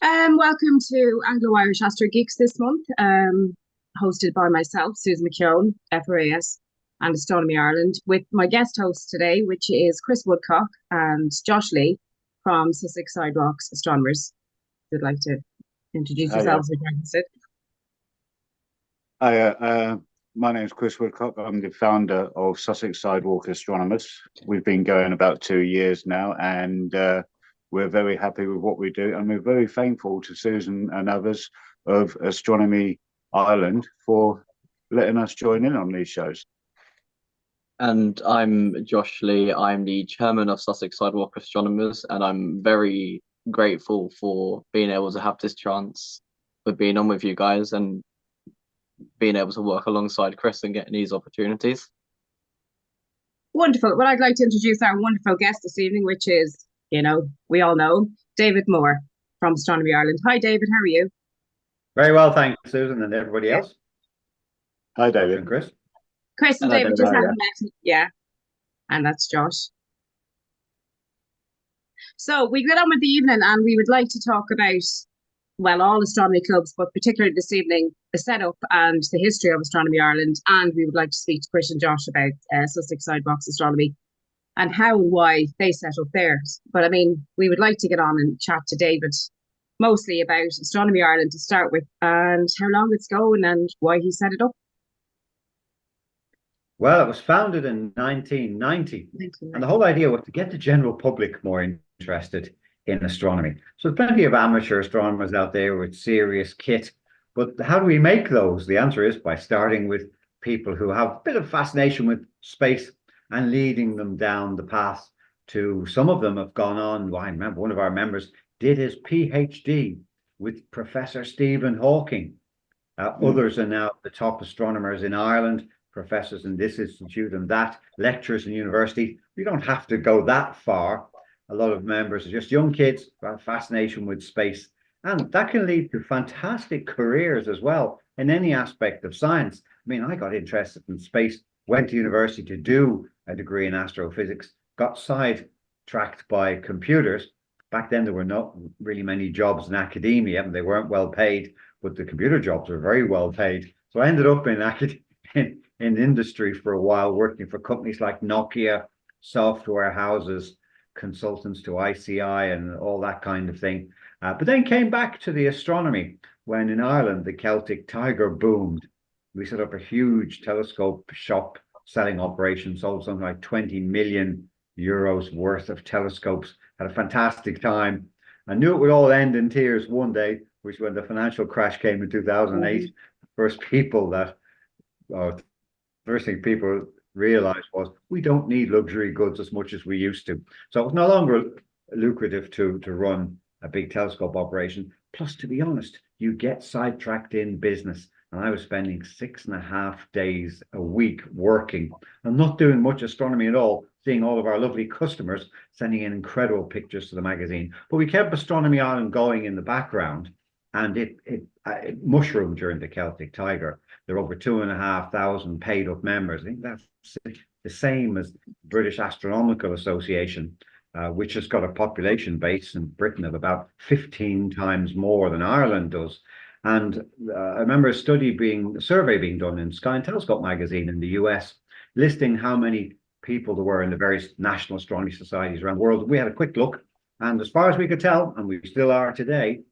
Welcome to Anglo-Irish Astro Geeks this month, hosted by myself, Susan McKeown, FRAS, and Astronomy Ireland, with my guest hosts today, which is Chris Woodcock and Josh Lee from Sussex Sidewalk Astronomers. If you'd like to introduce Hi, yourselves, if you're interested. hi, my name's Chris Woodcock. I'm the founder of Sussex Sidewalk Astronomers. We've been going about 2 years now, and we're very happy with what we do. And we're very thankful to Susan and others of Astronomy Ireland for letting us join in on these shows. And I'm Josh Lee. I'm the chairman of Sussex Sidewalk Astronomers, and I'm very grateful for being able to have this chance for being on with you guys and being able to work alongside Chris and getting these opportunities. Wonderful. Well, I'd like to introduce our wonderful guest this evening, which is, we all know, David Moore from Astronomy Ireland. Hi, David. How are you? Very well, thanks, Susan, and everybody else. Hi, David. And Chris. Chris and Hello, David David. just haven't met. Yeah. And that's Josh. So we get on with the evening, and we would like to talk about, well, all astronomy clubs, but particularly this evening, the setup and the history of Astronomy Ireland. And we would like to speak to Chris and Josh about Sussex Sidewalks Astronomy and how and why they set up theirs. But I mean, we would like to get on and chat to David mostly about Astronomy Ireland to start with, and how long it's going and why he set it up. Well, it was founded in 1990, and the whole idea was to get the general public more interested in astronomy. So there's plenty of amateur astronomers out there with serious kit, but how do we make those? The answer is by starting with people who have a bit of fascination with space and leading them down the path to, some of them have gone on. Well, I remember one of our members did his PhD with Professor Stephen Hawking. Others are now the top astronomers in Ireland, professors in this institute and that, lecturers in university. We don't have to go that far. A lot of members are just young kids who have fascination with space, and that can lead to fantastic careers as well in any aspect of science. I mean, I got interested in space, went to university to do a degree in astrophysics, got sidetracked by computers. Back then, there were not really many jobs in academia, and they weren't well paid, but the computer jobs were very well paid. So I ended up in industry for a while, working for companies like Nokia, software houses, consultants to ICI and all that kind of thing. But then came back to the astronomy when in Ireland, the Celtic Tiger boomed. We set up a huge telescope shop selling operation, sold something like 20 million euros worth of telescopes, had a fantastic time. I knew it would all end in tears one day, which when the financial crash came in 2008, the first thing people realized was we don't need luxury goods as much as we used to. So it was no longer lucrative to run a big telescope operation. Plus, to be honest, you get sidetracked in business. And I was spending 6.5 days a week working and not doing much astronomy at all, seeing all of our lovely customers sending in incredible pictures to the magazine. But we kept Astronomy Ireland going in the background, and it mushroomed during the Celtic Tiger. There are over 2,500 paid up members. I think that's the same as the British Astronomical Association, which has got a population base in Britain of about 15 times more than Ireland does. And I remember a survey being done in Sky and Telescope magazine in the US, listing how many people there were in the various national astronomy societies around the world. We had a quick look, and as far as we could tell, and we still are today,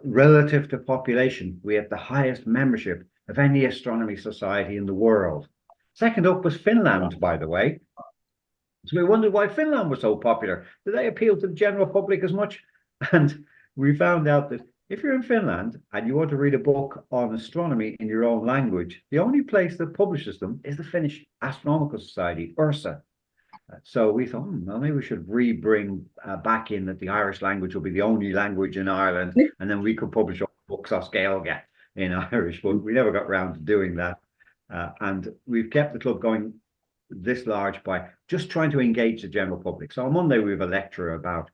relative to population, we had the highest membership of any astronomy society in the world. Second up was Finland, by the way. So we wondered why Finland was so popular. Did they appeal to the general public as much? And we found out that if you're in Finland and you want to read a book on astronomy in your own language, the only place that publishes them is the Finnish Astronomical Society, URSA. So we thought, well, maybe we should bring back in that the Irish language will be the only language in Ireland, and then we could publish all books off Gaeilge in Irish, but we never got around to doing that. And we've kept the club going this large by just trying to engage the general public. So on Monday, we have a lecture about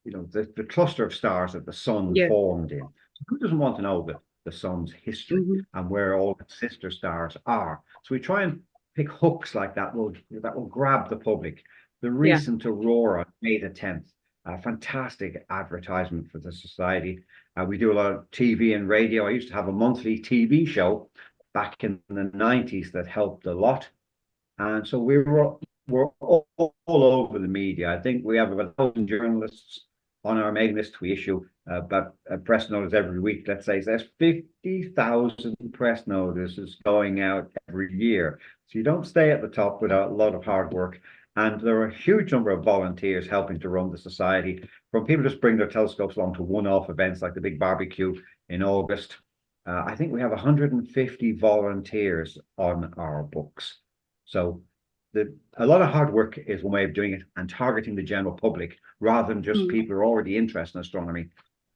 the cluster of stars that the sun formed in. So who doesn't want to know the sun's history and where all its sister stars are? So we try and pick hooks like that will grab the public. The recent aurora, May the 10th, a fantastic advertisement for the society. We do a lot of TV and radio. I used to have a monthly TV show back in the 90s that helped a lot. And so we're all over the media. I think we have about 1,000 journalists on our mailing list. We issue about press notice every week. Let's say there's 50,000 press notices going out every year. So you don't stay at the top without a lot of hard work. And there are a huge number of volunteers helping to run the society, from people just bring their telescopes along to one-off events like the big barbecue in August. I think we have 150 volunteers on our books. So a lot of hard work is one way of doing it, and targeting the general public rather than just people who are already interested in astronomy.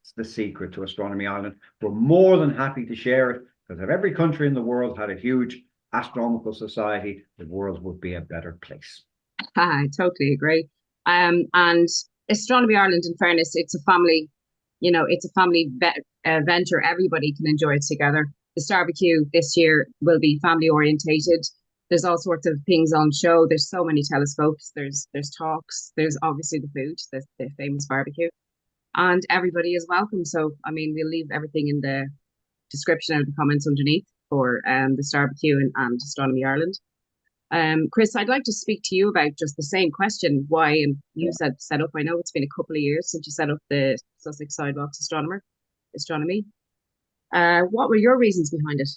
It's the secret to Astronomy Ireland. We're more than happy to share it, because if every country in the world had a huge astronomical society, the world would be a better place. I totally agree. And Astronomy Ireland, in fairness, it's a family, it's a family venture. Everybody can enjoy it together. The Starbecue this year will be family orientated. There's all sorts of things on show. There's so many telescopes. There's talks. There's obviously the food, the famous barbecue, and everybody is welcome. So, I mean, we'll leave everything in the description and the comments underneath for the Starbecue and Astronomy Ireland. Chris, I'd like to speak to you about just the same question. Why, and you said set up, I know it's been a couple of years since you set up the Sussex Sidewalk Astronomy. What were your reasons behind it?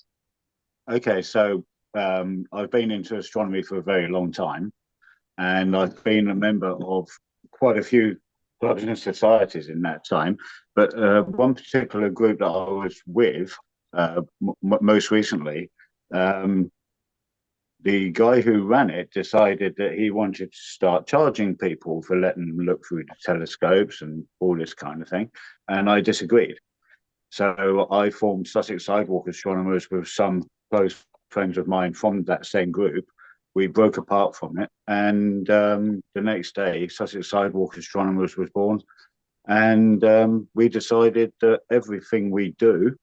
Okay, so I've been into astronomy for a very long time, and I've been a member of quite a few clubs and societies in that time. But one particular group that I was with most recently, the guy who ran it decided that he wanted to start charging people for letting them look through the telescopes and all this kind of thing. And I disagreed. So I formed Sussex Sidewalk Astronomers with some close friends of mine from that same group. We broke apart from it. And the next day, Sussex Sidewalk Astronomers was born. And we decided that everything we do,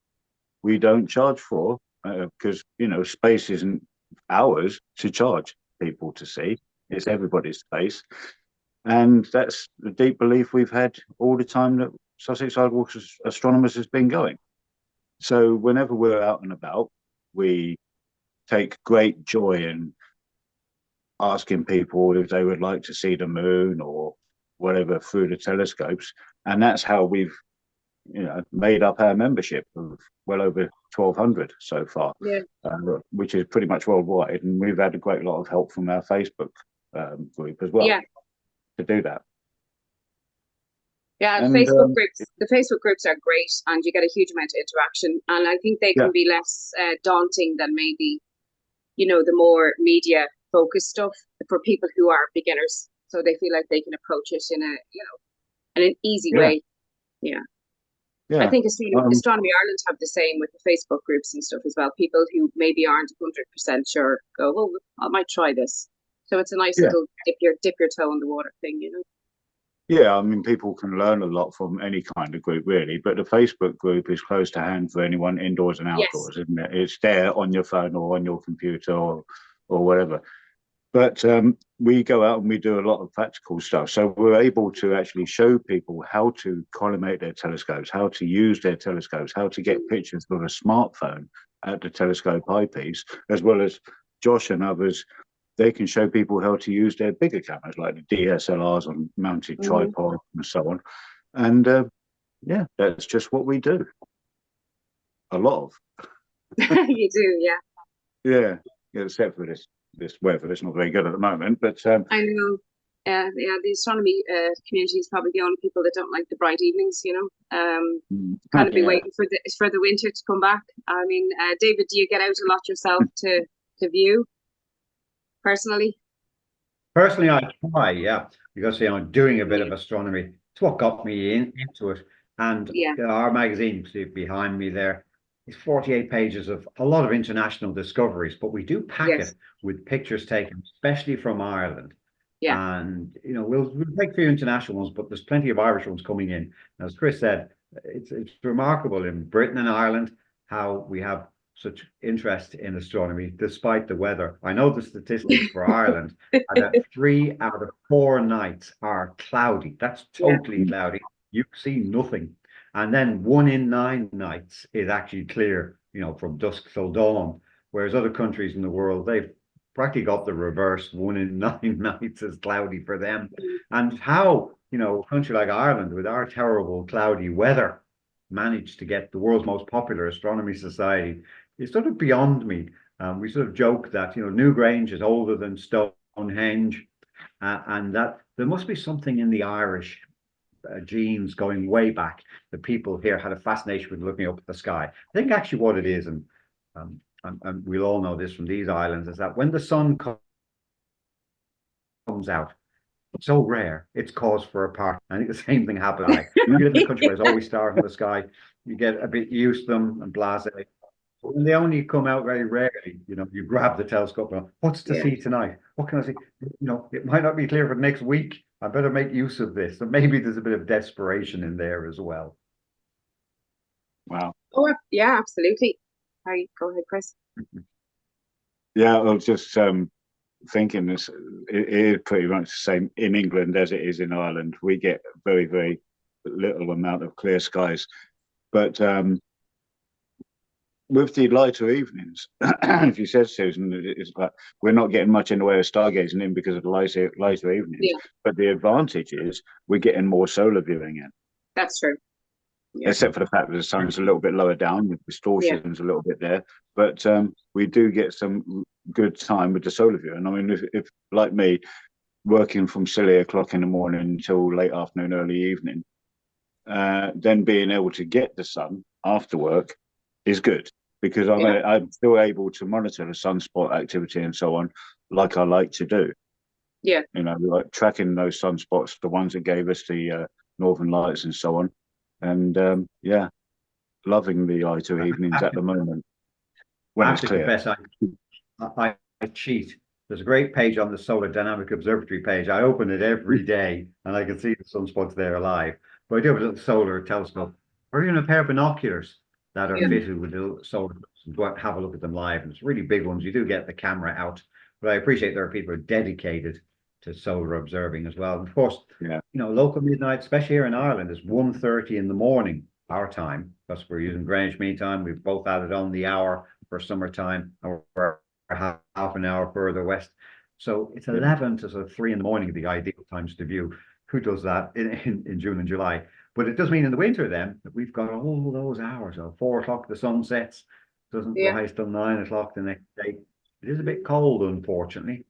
we don't charge for, because, space isn't ours to charge people to see. It's everybody's space. And that's the deep belief we've had all the time that Sussex Sidewalk Astronomers has been going. So whenever we're out and about, we take great joy in asking people if they would like to see the moon or whatever through the telescopes. And that's how we've made up our membership of well over 1,200 so far, which is pretty much worldwide. And we've had a great lot of help from our Facebook group as well to do that. Yeah, and, the Facebook groups are great, and you get a huge amount of interaction. And I think they can be less daunting than maybe, the more media focused stuff for people who are beginners. So they feel like they can approach it in an easy way. Yeah. I think Astronomy Ireland have the same with the Facebook groups and stuff as well. People who maybe aren't 100% sure go, well, I might try this. So it's a nice little dip your toe in the water thing, Yeah, I mean, people can learn a lot from any kind of group, really. But the Facebook group is close to hand for anyone indoors and outdoors, isn't it? It's there on your phone or on your computer or whatever. But we go out and we do a lot of practical stuff. So we're able to actually show people how to collimate their telescopes, how to use their telescopes, how to get pictures with a smartphone at the telescope eyepiece, as well as Josh and others. They can show people how to use their bigger cameras, like the DSLRs on mounted tripod and so on. And that's just what we do. A lot of. You do, Yeah, except for this weather. It's not very good at the moment, but I know. The astronomy community is probably the only people that don't like the bright evenings. Kind of be waiting for the winter to come back. I mean, David, do you get out a lot yourself to view? Personally, I try, because doing a bit of astronomy. It's what got me into it. And our magazine, you see behind me there, is 48 pages of a lot of international discoveries, but we do pack it with pictures taken, especially from Ireland. Yeah. And we'll take a few international ones, but there's plenty of Irish ones coming in. As Chris said, it's remarkable in Britain and Ireland how we have such interest in astronomy, despite the weather. I know the statistics for Ireland, and that 3 out of 4 nights are cloudy. That's totally cloudy. You see nothing. And then 1 in 9 nights is actually clear, from dusk till dawn. Whereas other countries in the world, they've practically got the reverse. 1 in 9 nights is cloudy for them. And how, a country like Ireland, with our terrible cloudy weather, managed to get the world's most popular astronomy society is sort of beyond me. We sort of joke that, Newgrange is older than Stonehenge, and that there must be something in the Irish genes going way back. The people here had a fascination with looking up at the sky. I think actually what it is, and we'll all know this from these islands, is that when the sun comes out, it's so rare, it's cause for a party. I think the same thing happened. You live in a country where there's always stars in the sky, you get a bit used to them and blasé. When they only come out very rarely, you grab the telescope and what's to see tonight? What can I see? It might not be clear for next week. I better make use of this. So maybe there's a bit of desperation in there as well. Wow. Oh, yeah, absolutely. Sorry, go ahead, Chris. Yeah, I was just thinking this. It is pretty much the same in England as it is in Ireland. We get very, very little amount of clear skies, but with the lighter evenings, if you said, Susan, it's like we're not getting much in the way of stargazing in because of the lighter evenings. Yeah. But the advantage is we're getting more solar viewing in. That's true. Yeah. Except for the fact that the sun's a little bit lower down, the distortion's a little bit there. But we do get some good time with the solar viewing. I mean, if like me, working from silly o'clock in the morning until late afternoon, early evening, then being able to get the sun after work is good, because I'm still able to monitor the sunspot activity and so on, like I like to do. Yeah. Like tracking those sunspots, the ones that gave us the northern lights and so on. And loving the lighter evenings at the moment when it's clear. I have to confess, I cheat. There's a great page on the Solar Dynamic Observatory page. I open it every day and I can see the sunspots there alive. But I do have a little solar telescope or even a pair of binoculars that are fitted with little solar and go out and have a look at them live. And it's really big ones. You do get the camera out. But I appreciate there are people who are dedicated to solar observing as well. And of course, local midnight, especially here in Ireland, is 1:30 in the morning, our time, because we're using Greenwich Mean Time. We've both added on the hour for summertime, and we're half an hour further west. So it's 11 to sort of 3 in the morning, the ideal times to view. Who does that in June and July? But it does mean in the winter then that we've got all those hours. So 4 o'clock the sun sets, doesn't rise till 9 o'clock the next day. It is a bit cold, unfortunately.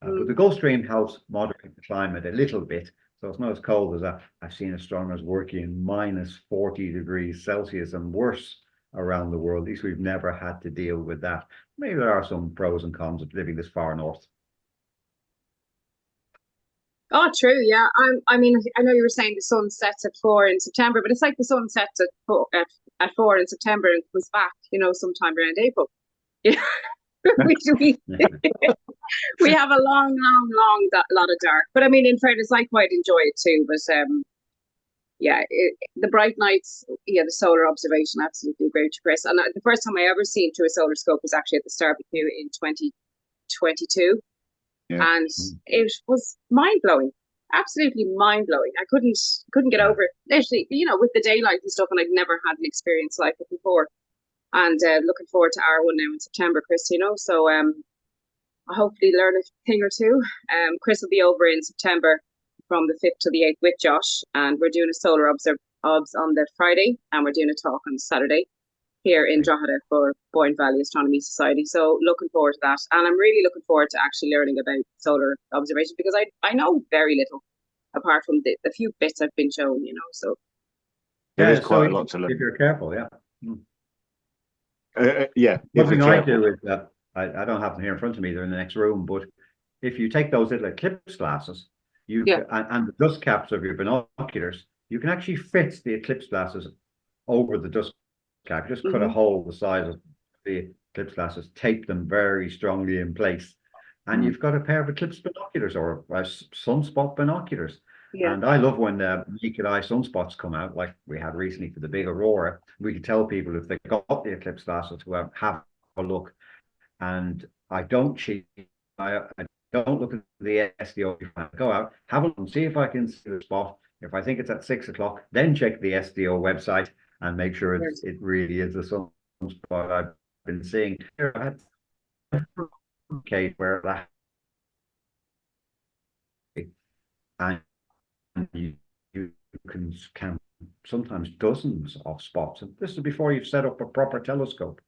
But the Gulf Stream helps moderate the climate a little bit. So it's not as cold as that. I've seen astronomers working in minus 40 degrees Celsius and worse around the world. At least we've never had to deal with that. Maybe there are some pros and cons of living this far north. Oh, true. Yeah. I mean, I know you were saying the sun sets at 4 in September, but it's like the sun sets at 4 in September and comes back, sometime around April. Yeah. We have a long lot of dark. But I mean, in fairness, I quite enjoy it too. But the bright nights, the solar observation, absolutely agree with you, Chris. And the first time I ever seen through a solar scope was actually at the Starbecue in 2022. Yeah. And it was mind-blowing, absolutely mind-blowing. I couldn't get over it. Literally, with the daylight and stuff, and I'd never had an experience like it before. And looking forward to our one now in September, Chris, so I'll hopefully learn a thing or two. Chris will be over in September from the 5th to the 8th with Josh, and we're doing a solar obs on the Friday, and we're doing a talk on Saturday here in Drogheda for Boyne Valley Astronomy Society. So looking forward to that. And I'm really looking forward to actually learning about solar observation, because I know very little apart from the few bits I've been shown, so. There's quite a lot to learn. If you're careful, One thing I do is that I don't have them here in front of me, they're in the next room, but if you take those little eclipse glasses, and the dust caps of your binoculars, you can actually fit the eclipse glasses over the dust cap. You just cut a hole the size of the eclipse glasses, tape them very strongly in place, and you've got a pair of eclipse binoculars or sunspot binoculars. And I love when naked eye sunspots come out, like we had recently for the big aurora. We could tell people if they got the eclipse glasses who have look, and I don't cheat. I don't look at the SDO. I go out, have a look, and see if I can see the spot. If I think it's at 6 o'clock, then check the SDO website and make sure it really is the sunspot I've been seeing. I had case where that, and you can count sometimes dozens of spots, and this is before you've set up a proper telescope.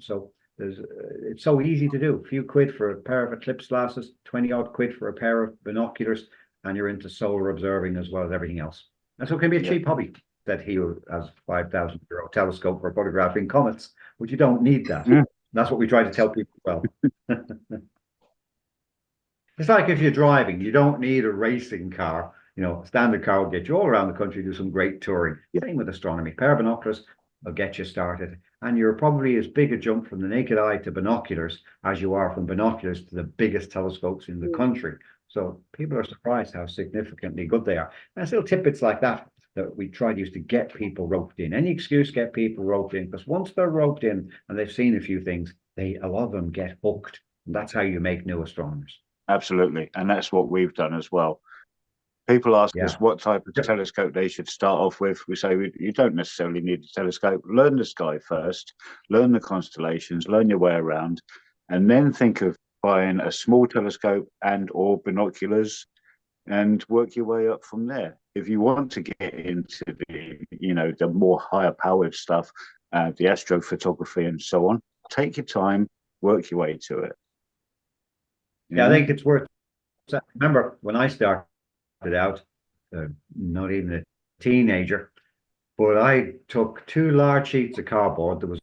So it's so easy to do. A few quid for a pair of eclipse glasses, 20 odd quid for a pair of binoculars, and you're into solar observing as well as everything else. And so it can be a cheap hobby. That he has €5,000 telescope for photographing comets, but you don't need that. That's what we try to tell people. Well, it's like if you're driving, you don't need a racing car. You know, a standard car will get you all around the country, do some great touring. Same with astronomy. Pair of binoculars will get you started. And you're probably as big a jump from the naked eye to binoculars as you are from binoculars to the biggest telescopes in the country. So people are surprised how significantly good they are. And still tidbits like that we try to use to get people roped in. Any excuse, get people roped in, because once they're roped in and they've seen a few things, a lot of them get hooked. And that's how you make new astronomers. Absolutely. And that's what we've done as well. People ask us what type of telescope they should start off with. We say you don't necessarily need a telescope. Learn the sky first, learn the constellations, learn your way around, and then think of buying a small telescope and or binoculars and work your way up from there. If you want to get into the more higher powered stuff, the astrophotography and so on, take your time, work your way to it. I think it's worth. Remember when I started out, not even a teenager, but I took 2 large sheets of cardboard. There was,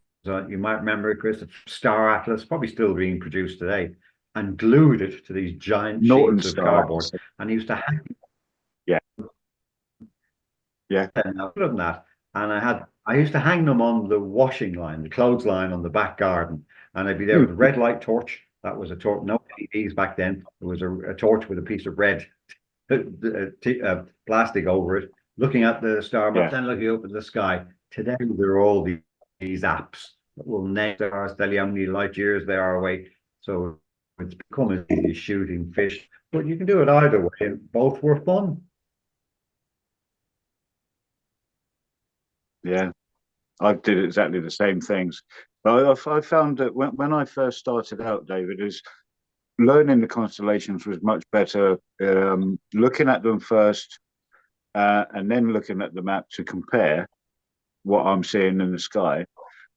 you might remember, Chris, a Star Atlas, probably still being produced today, and glued it to these giant sheets of cardboard. And I used to hang. And other than that, and I used to hang them on the washing line, the clothes line on the back garden, and I'd be there with a red light torch. That was a torch, no LEDs back then. It was a torch with a piece of red plastic over it, looking at the star map, then looking up at the sky. Today there are all these apps that will name stars, tell you how many light years they are away. So it's become as easy as shooting fish, but you can do it either way, and both were fun. Yeah, I did exactly the same things. But I found that when I first started out, David, is learning the constellations was much better. Looking at them first, and then looking at the map to compare what I'm seeing in the sky.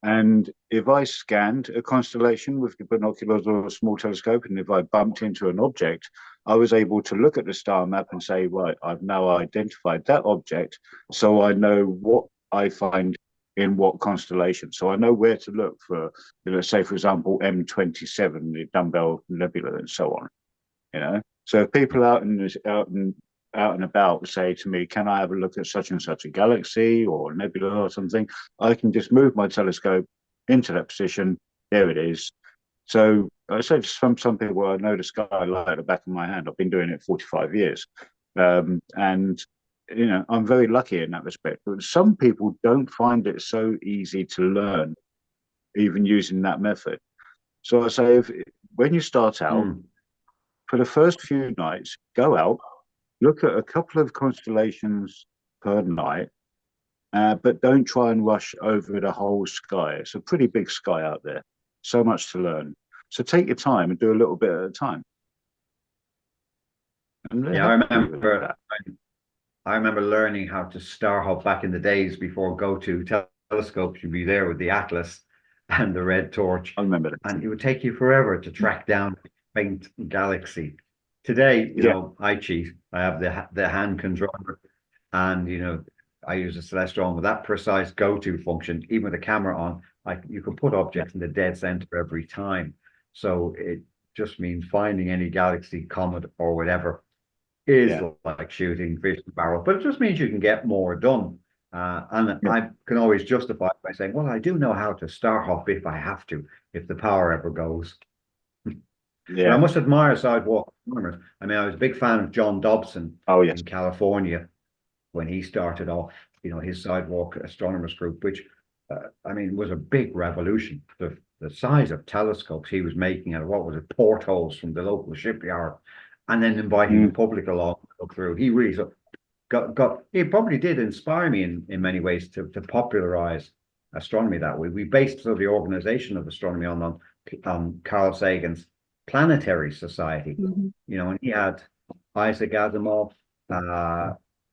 And if I scanned a constellation with the binoculars or a small telescope, and if I bumped into an object, I was able to look at the star map and say, right, I've now identified that object, so I know what I find in what constellation. So I know where to look for, say, for example, M27, the Dumbbell Nebula, and so on. So if people out and about say to me, can I have a look at such and such a galaxy or nebula or something, I can just move my telescope into that position. There it is. So I say to some people, I know the sky like the back of my hand. I've been doing it 45 years. And I'm very lucky in that respect. But some people don't find it so easy to learn, even using that method. So I say, when you start out, for the first few nights, go out, look at a couple of constellations per night, but don't try and rush over the whole sky. It's a pretty big sky out there. So much to learn. So take your time and do a little bit at a time. I remember learning how to star hop back in the days before go-to telescopes. You'd be there with the Atlas and the red torch. I remember that. And it would take you forever to track down a faint galaxy. Today, you know, I cheat. I have the hand controller, and I use a Celestron with that precise go-to function. Even with the camera on, you can put objects in the dead center every time. So it just means finding any galaxy, comet, or whatever is like shooting fish in a barrel, but it just means you can get more done. I can always justify it by saying, well, I do know how to star hop if I have to, if the power ever goes. I must admire Sidewalk Astronomers. I mean, I was a big fan of John Dobson in California when he started off, his Sidewalk Astronomers group, which, was a big revolution. The the size of telescopes he was making out of, what was it, portholes from the local shipyard, and then inviting the public along to look through. He really it probably did inspire me in many ways to popularize astronomy that way. We based sort of the organization of astronomy on Carl Sagan's Planetary Society, you know, and he had Isaac Asimov,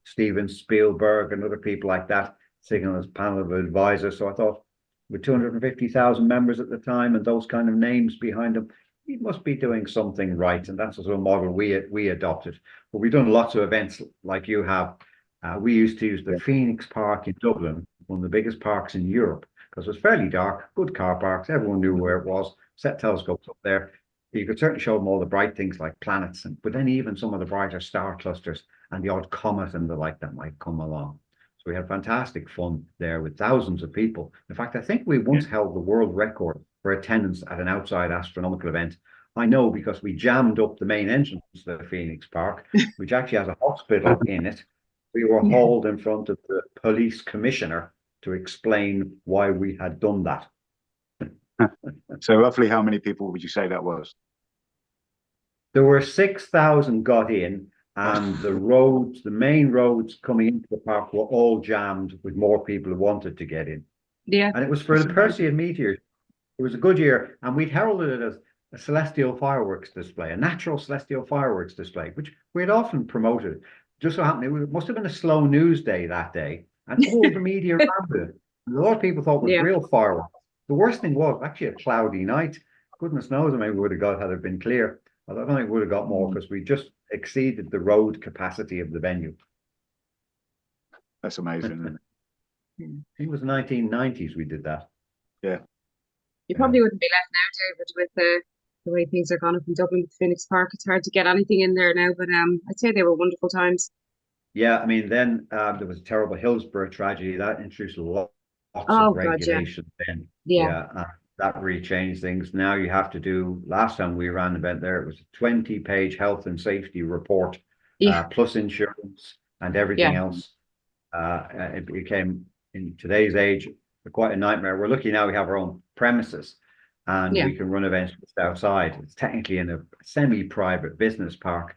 Steven Spielberg, and other people like that sitting on his panel of advisors. So I thought, with 250,000 members at the time and those kind of names behind them, he must be doing something right. And that's the sort of model we adopted. But we've done lots of events like you have. We used to use the Phoenix Park in Dublin, one of the biggest parks in Europe, because it was fairly dark, good car parks. Everyone knew where it was, set telescopes up there. You could certainly show them all the bright things like planets, but then even some of the brighter star clusters and the odd comet and the like that might come along. So we had fantastic fun there with thousands of people. In fact, I think we once held the world record for attendance at an outside astronomical event. I know because we jammed up the main entrance to the Phoenix Park, which actually has a hospital in it. We were hauled in front of the police commissioner to explain why we had done that. So roughly how many people would you say that was? There were 6,000 got in, and the main roads coming into the park were all jammed with more people who wanted to get in. Yeah. And it was for the Perseid meteor. It was a good year, and we'd heralded it as a celestial fireworks display, a natural celestial fireworks display, which we had often promoted. Just so happened, it must have been a slow news day that day, and all the media around it. A lot of people thought it was real fireworks. The worst thing was actually a cloudy night. Goodness knows, maybe we would have got had it been clear. I don't think we would have got more because we just exceeded the road capacity of the venue. That's amazing, isn't it? I think it was 1990s we did that. Yeah. You probably wouldn't be left now, David, with the way things are gone up in Dublin with Phoenix Park. It's hard to get anything in there now, but I'd say they were wonderful times. Yeah, I mean, then there was a terrible Hillsborough tragedy that introduced lots Oh, of God, yeah. regulation. Then, Yeah. that really changed things. Now you have to do. Last time we ran the event there, it was a 20-page health and safety report, plus insurance and everything else. It became, in today's age, quite a nightmare. We're lucky now we have our own premises, and we can run events just outside. It's technically in a semi-private business park,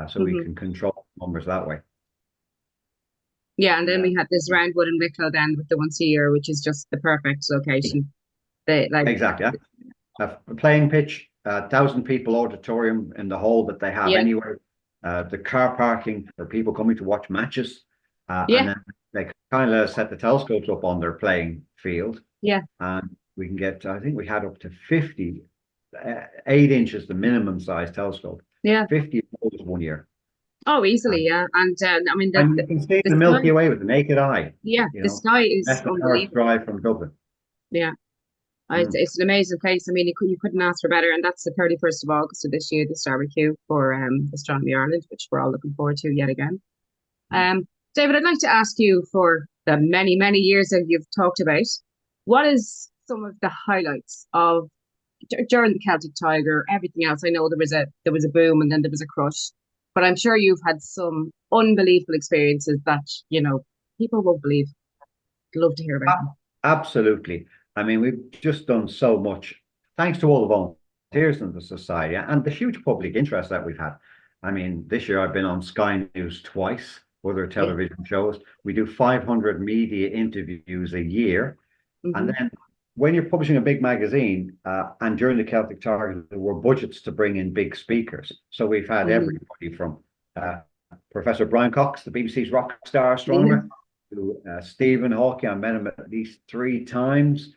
so we can control numbers that way. Yeah, and then we had this Roundwood in Wicklow then with the once a year, which is just the perfect location. Exactly. A playing pitch, 1,000 people auditorium in the hall that they have anywhere. The car parking for people coming to watch matches. And then they kind of set the telescopes up on their playing field. Yeah. And we can get, I think we had up to 50, 8 inches, the minimum size telescope. Yeah. 50 was 1 year. Oh, easily, yeah. And I mean, you can see the Milky Way with the naked eye. Yeah, the sky is unbelievable. Drive from Dublin. Yeah. It's an amazing place. I mean, you couldn't ask for better. And that's the 31st of August of this year, the barbecue for Astronomy Ireland, which we're all looking forward to yet again. David, I'd like to ask you, for the many, many years that you've talked about, what is some of the highlights of during the Celtic Tiger, everything else? I know there was a boom and then there was a crush, but I'm sure you've had some unbelievable experiences that, you know, people won't believe. I'd love to hear about them. Absolutely. I mean, we've just done so much, thanks to all the volunteers in the society and the huge public interest that we've had. I mean, this year I've been on Sky News twice, other television shows. We do 500 media interviews a year. And then when you're publishing a big magazine, and during the Celtic Tiger, there were budgets to bring in big speakers. So we've had everybody from Professor Brian Cox, the BBC's rock star astronomer, to Stephen Hawking. I met him at least 3 times.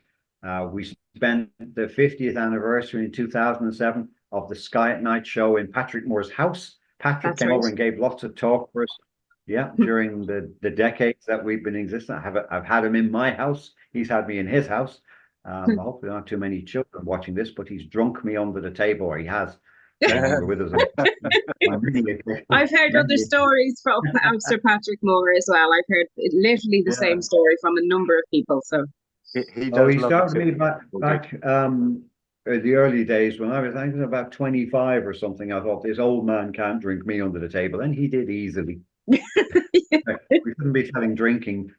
We spent the 50th anniversary in 2007 of the Sky at Night show in Patrick Moore's house. Patrick came over and gave lots of talk for us. Yeah, during the decades that we've been existing. I've had him in my house. He's had me in his house. Hopefully not too many children watching this, but he's drunk me under the table, or he has. With us. I've heard other stories from Sir Patrick Moore as well. I've heard literally the same story from a number of people. So he started me back in the early days when I was about 25 or something. I thought, this old man can't drink me under the table, and he did easily. We shouldn't be telling drinking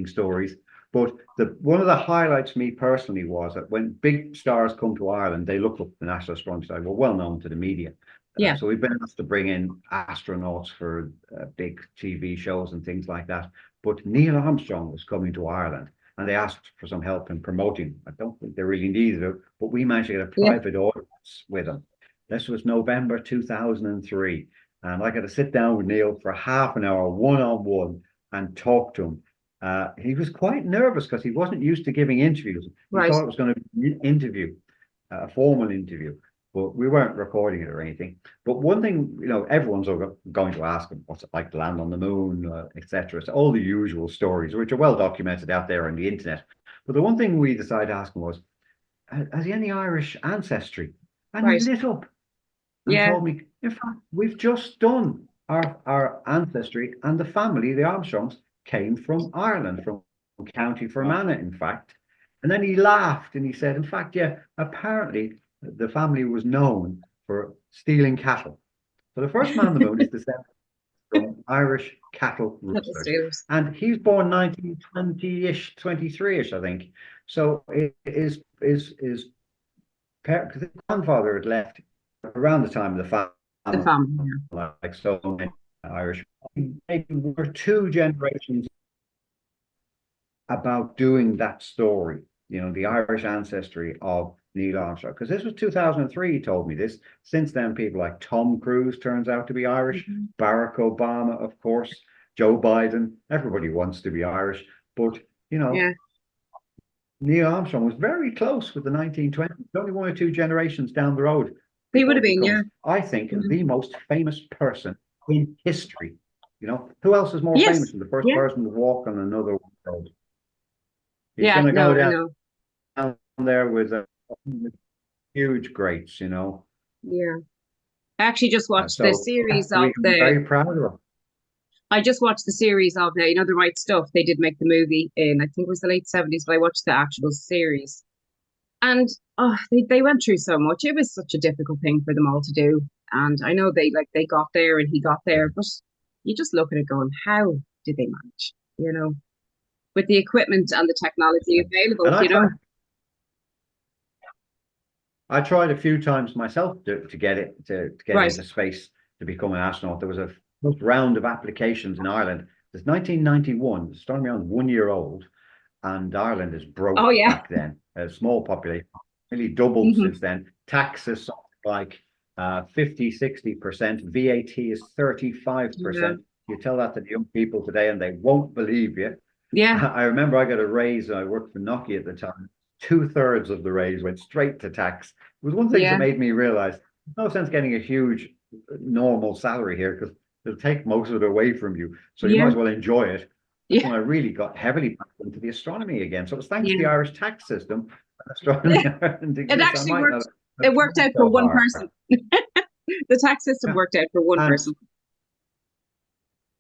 stories, But one of the highlights for me personally was that when big stars come to Ireland, they look up the National Astronomy Society. We're well known to the media. Yeah. So we've been asked to bring in astronauts for big TV shows and things like that. But Neil Armstrong was coming to Ireland, and they asked for some help in promoting. I don't think they really needed it, but we managed to get a private audience with him. This was November 2003. And I got to sit down with Neil for half an hour, one-on-one, and talk to him. He was quite nervous because he wasn't used to giving interviews. He thought it was going to be an interview, a formal interview, but we weren't recording it or anything. But one thing, you know, everyone's going to ask him, what's it like to land on the moon, etc. So all the usual stories, which are well documented out there on the internet. But the one thing we decided to ask him was, has he any Irish ancestry? And he lit up and told me, in fact, we've just done our ancestry, and the family, the Armstrongs, came from Ireland, from County Fermanagh, in fact. And then he laughed and he said, in fact, yeah, apparently the family was known for stealing cattle. So the first man on the moon is descended from Irish cattle roosters. And he's born 1920-ish, 23-ish, I think. So his grandfather had left around the time of the family, like so many Irish. Maybe we're 2 generations about doing that story, you know, the Irish ancestry of Neil Armstrong. Because this was 2003, he told me this. Since then, people like Tom Cruise turns out to be Irish, Barack Obama, of course, Joe Biden, everybody wants to be Irish. But, you know, Neil Armstrong was very close with the 1920s, only 1 or 2 generations down the road. He would have been, I think, the most famous person in history. You know, who else is more famous than the first person to walk on another world? He's going to go down there with huge greats, you know. Yeah. I actually just watched the series of the. Very proud of him. I just watched the series of the, you know, The Right Stuff. They did make the movie in, I think it was the late 70s, but I watched the actual series. And they went through so much. It was such a difficult thing for them all to do. And I know they got there and he got there, but you just look at it going, how did they manage? You know, with the equipment and the technology available, you know. I tried a few times myself to get into space to become an astronaut. There was a first round of applications in Ireland. It's 1991. Astronomy was 1 year old, and Ireland is broke back then. A small population, nearly doubled since then. Taxes something like 50-60%. VAT is 35%. You tell that to the young people today, and they won't believe you. Yeah, I remember I got a raise. I worked for Nokia at the time. 2/3 of the raise went straight to tax. It was one thing that made me realize there's no sense getting a huge normal salary here because they'll take most of it away from you. So you might as well enjoy it. That's when I really got heavily back into the astronomy again. So it was thanks to the Irish tax system. Astronomy it actually worked. It worked out for one person. The tax system worked out for one person.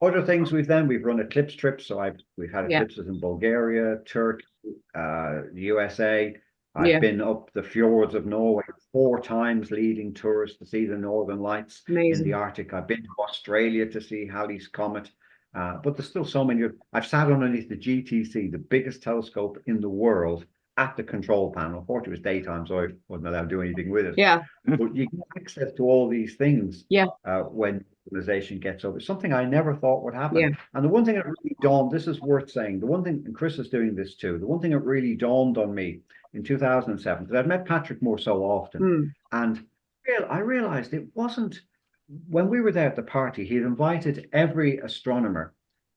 Other things we've run eclipse trips. So we've had eclipses in Bulgaria, Turkey, the USA. I've been up the fjords of Norway 4 times leading tours to see the Northern Lights in the Arctic. I've been to Australia to see Halley's Comet. But there's still so many. I've sat underneath the GTC, the biggest telescope in the world, at the control panel. Unfortunately, it was daytime, so I wasn't allowed to do anything with it. Yeah. But you get access to all these things when civilization gets over. It's something I never thought would happen. Yeah. And the one thing that really dawned, this is worth saying, the one thing, and Chris is doing this too, the one thing that really dawned on me in 2007, because I've met Patrick Moore so often, and I realized it wasn't, when we were there at the party, he had invited every astronomer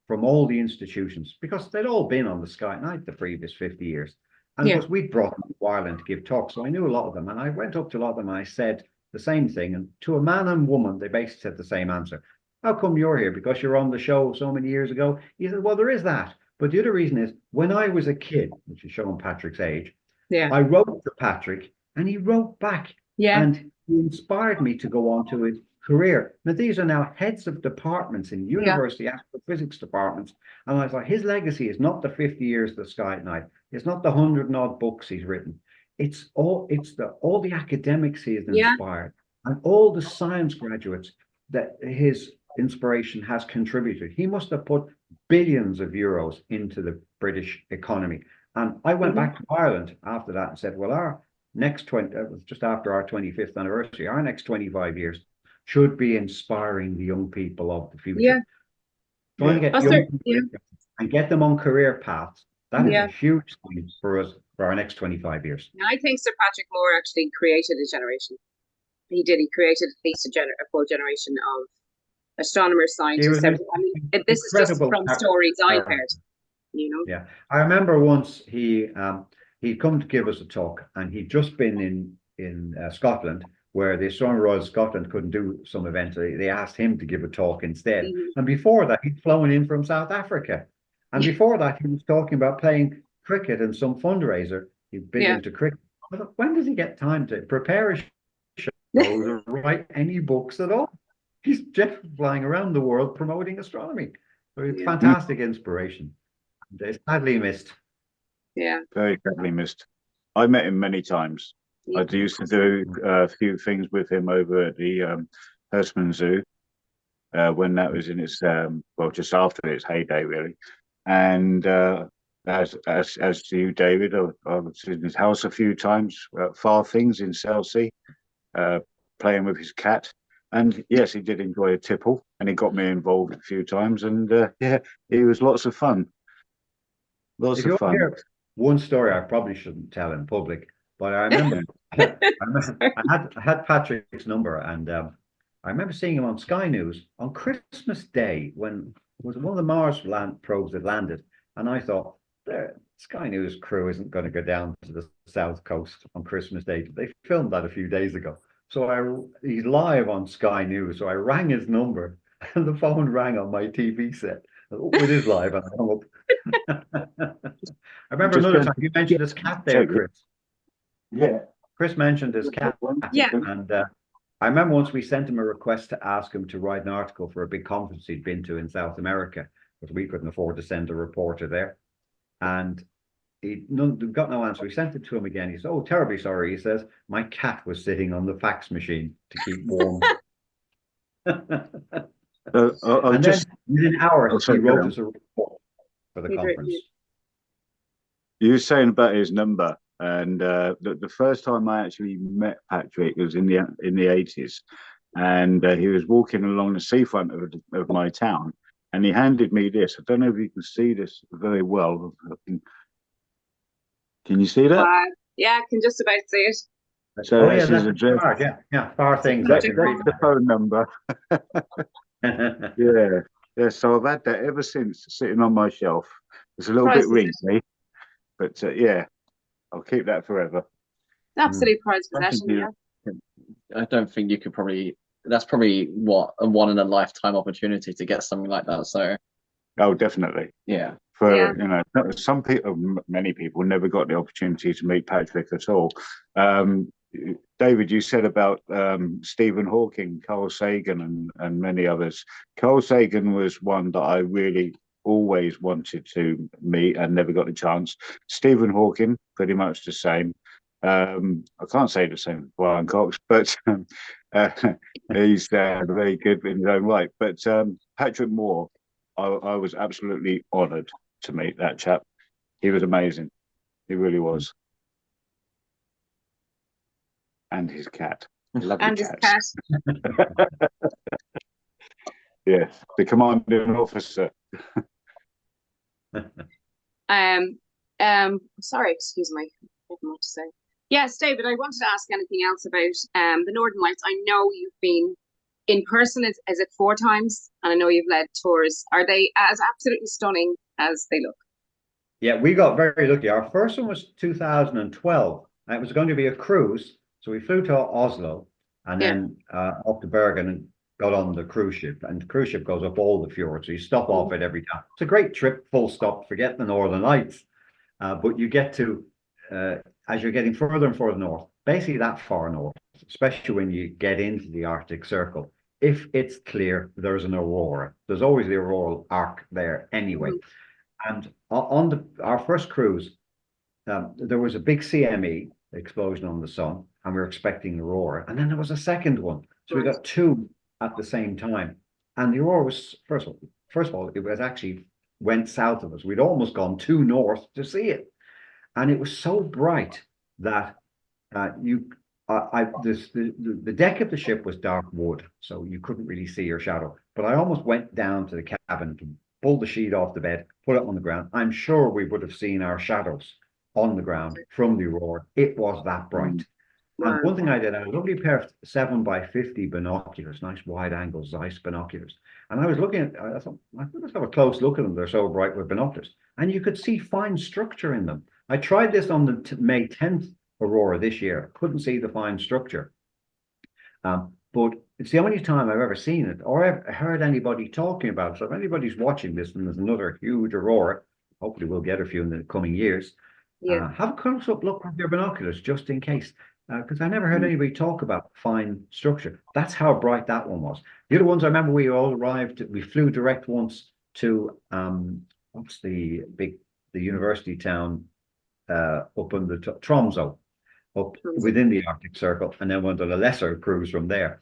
from all the institutions, because they'd all been on the Sky Night the previous 50 years. And of course, we'd brought them to Ireland to give talks, so I knew a lot of them. And I went up to a lot of them and I said the same thing. And to a man and woman, they basically said the same answer. How come you're here? Because you're on the show so many years ago? He said, well, there is that. But the other reason is, when I was a kid, which is showing Patrick's age, I wrote to Patrick and he wrote back. And he inspired me to go on to his career. Now, these are now heads of departments in university astrophysics departments. And I thought, his legacy is not the 50 years of the Sky at Night. It's not the 100 and odd books he's written. It's all the academics he has inspired and all the science graduates that his inspiration has contributed. He must have put billions of euros into the British economy. And I went back to Ireland after that and said, well, our next 20, it was just after our 25th anniversary, our next 25 years should be inspiring the young people of the future. Yeah. Trying to get young people and get them on career paths. That is a huge thing for us for our next 25 years. I think Sir Patrick Moore actually created a generation. He did. He created at least a full generation of astronomers, scientists. I mean, this is just from stories I've heard. You know. Yeah, I remember once he'd come to give us a talk, and he'd just been in Scotland, where the Astronomy Royal Scotland couldn't do some event. They asked him to give a talk instead. And before that, he'd flown in from South Africa. And before that, he was talking about playing cricket in some fundraiser. He'd been into cricket. I thought, when does he get time to prepare a show or write any books at all? He's just flying around the world promoting astronomy. So it's fantastic inspiration. It's sadly missed. Yeah. Very sadly missed. I met him many times. I used to do a few things with him over at the Hurstman Zoo when that was in its well, just after its heyday, really. And as to you, David, I was in his house a few times at Far Things in Southsea, playing with his cat. And yes, he did enjoy a tipple, and he got me involved a few times. And yeah, it was lots of fun. Lots of fun. One story I probably shouldn't tell in public, but I remember I had Patrick's number, and I remember seeing him on Sky News on Christmas Day when it was one of the Mars probes that landed, and I thought, the Sky News crew isn't going to go down to the south coast on Christmas Day. They filmed that a few days ago, so he's live on Sky News. So I rang his number, and the phone rang on my TV set. It is live, and I hung up. I remember another time you mentioned his cat there, Chris. Yeah, Chris mentioned his cat. Yeah, and I remember once we sent him a request to ask him to write an article for a big conference he'd been to in South America, because we couldn't afford to send a reporter there, and he got no answer. We sent it to him again. He said, "Oh, terribly sorry." He says, "My cat was sitting on the fax machine to keep warm." And then within hours, he wrote us a report for the conference. You were saying about his number, and the first time I actually met Patrick was in the 80s, and he was walking along the seafront of my town, and he handed me this. I don't know if you can see this very well. Can you see that? Yeah, I can just about see it. So that's his address. Far Things. That's the phone number. Yeah. So I've had that ever since, sitting on my shelf. It's a little bit wrinkly, but yeah, I'll keep that forever. Absolute prized possession. Yeah. I don't think you could probably. That's probably what a one in a lifetime opportunity to get something like that. So. Oh, definitely. Yeah. For you know, some people, many people never got the opportunity to meet Patrick at all. David, you said about Stephen Hawking, Carl Sagan, and many others. Carl Sagan was one that I really always wanted to meet and never got the chance. Stephen Hawking, pretty much the same. I can't say the same for Brian Cox, but he's very good in his own right. But Patrick Moore, I was absolutely honoured to meet that chap. He was amazing. He really was. And his cat. And his cat. Yes, the commanding officer. Sorry, excuse me. I don't know what to say. Yes, David, I wanted to ask anything else about the Northern Lights. I know you've been in person, is it 4 times? And I know you've led tours. Are they as absolutely stunning as they look? Yeah, we got very lucky. Our first one was 2012, and it was going to be a cruise. So we flew to Oslo and then up to Bergen and got on the cruise ship. And the cruise ship goes up all the fjords. So you stop off it every time. It's a great trip, full stop, forget the Northern Lights. But you get to, as you're getting further and further north, basically that far north, especially when you get into the Arctic Circle. If it's clear, there's an aurora. There's always the auroral arc there anyway. And on our first cruise, there was a big CME explosion on the sun, and we were expecting the aurora. And then there was a second one. So we got 2 at the same time. And the aurora was, first of all, it was actually went south of us. We'd almost gone too north to see it. And it was so bright that the deck of the ship was dark wood, so you couldn't really see your shadow. But I almost went down to the cabin to pull the sheet off the bed, put it on the ground. I'm sure we would have seen our shadows on the ground from the aurora. It was that bright. Wow. And one thing I did, I had a lovely pair of 7x50 binoculars, nice wide angle Zeiss binoculars. And I was looking at, I thought, let's have a close look at them. They're so bright with binoculars. And you could see fine structure in them. I tried this on the May 10th aurora this year. Couldn't see the fine structure. But it's the only time I've ever seen it or I've heard anybody talking about it. So if anybody's watching this and there's another huge aurora, hopefully we'll get a few in the coming years. Have a close-up look with your binoculars just in case. Because I never heard anybody talk about fine structure. That's how bright that one was. The other ones, I remember we all arrived, we flew direct once to, what's the university town up in the Tromsø, up within the Arctic Circle, and then went on a lesser cruise from there.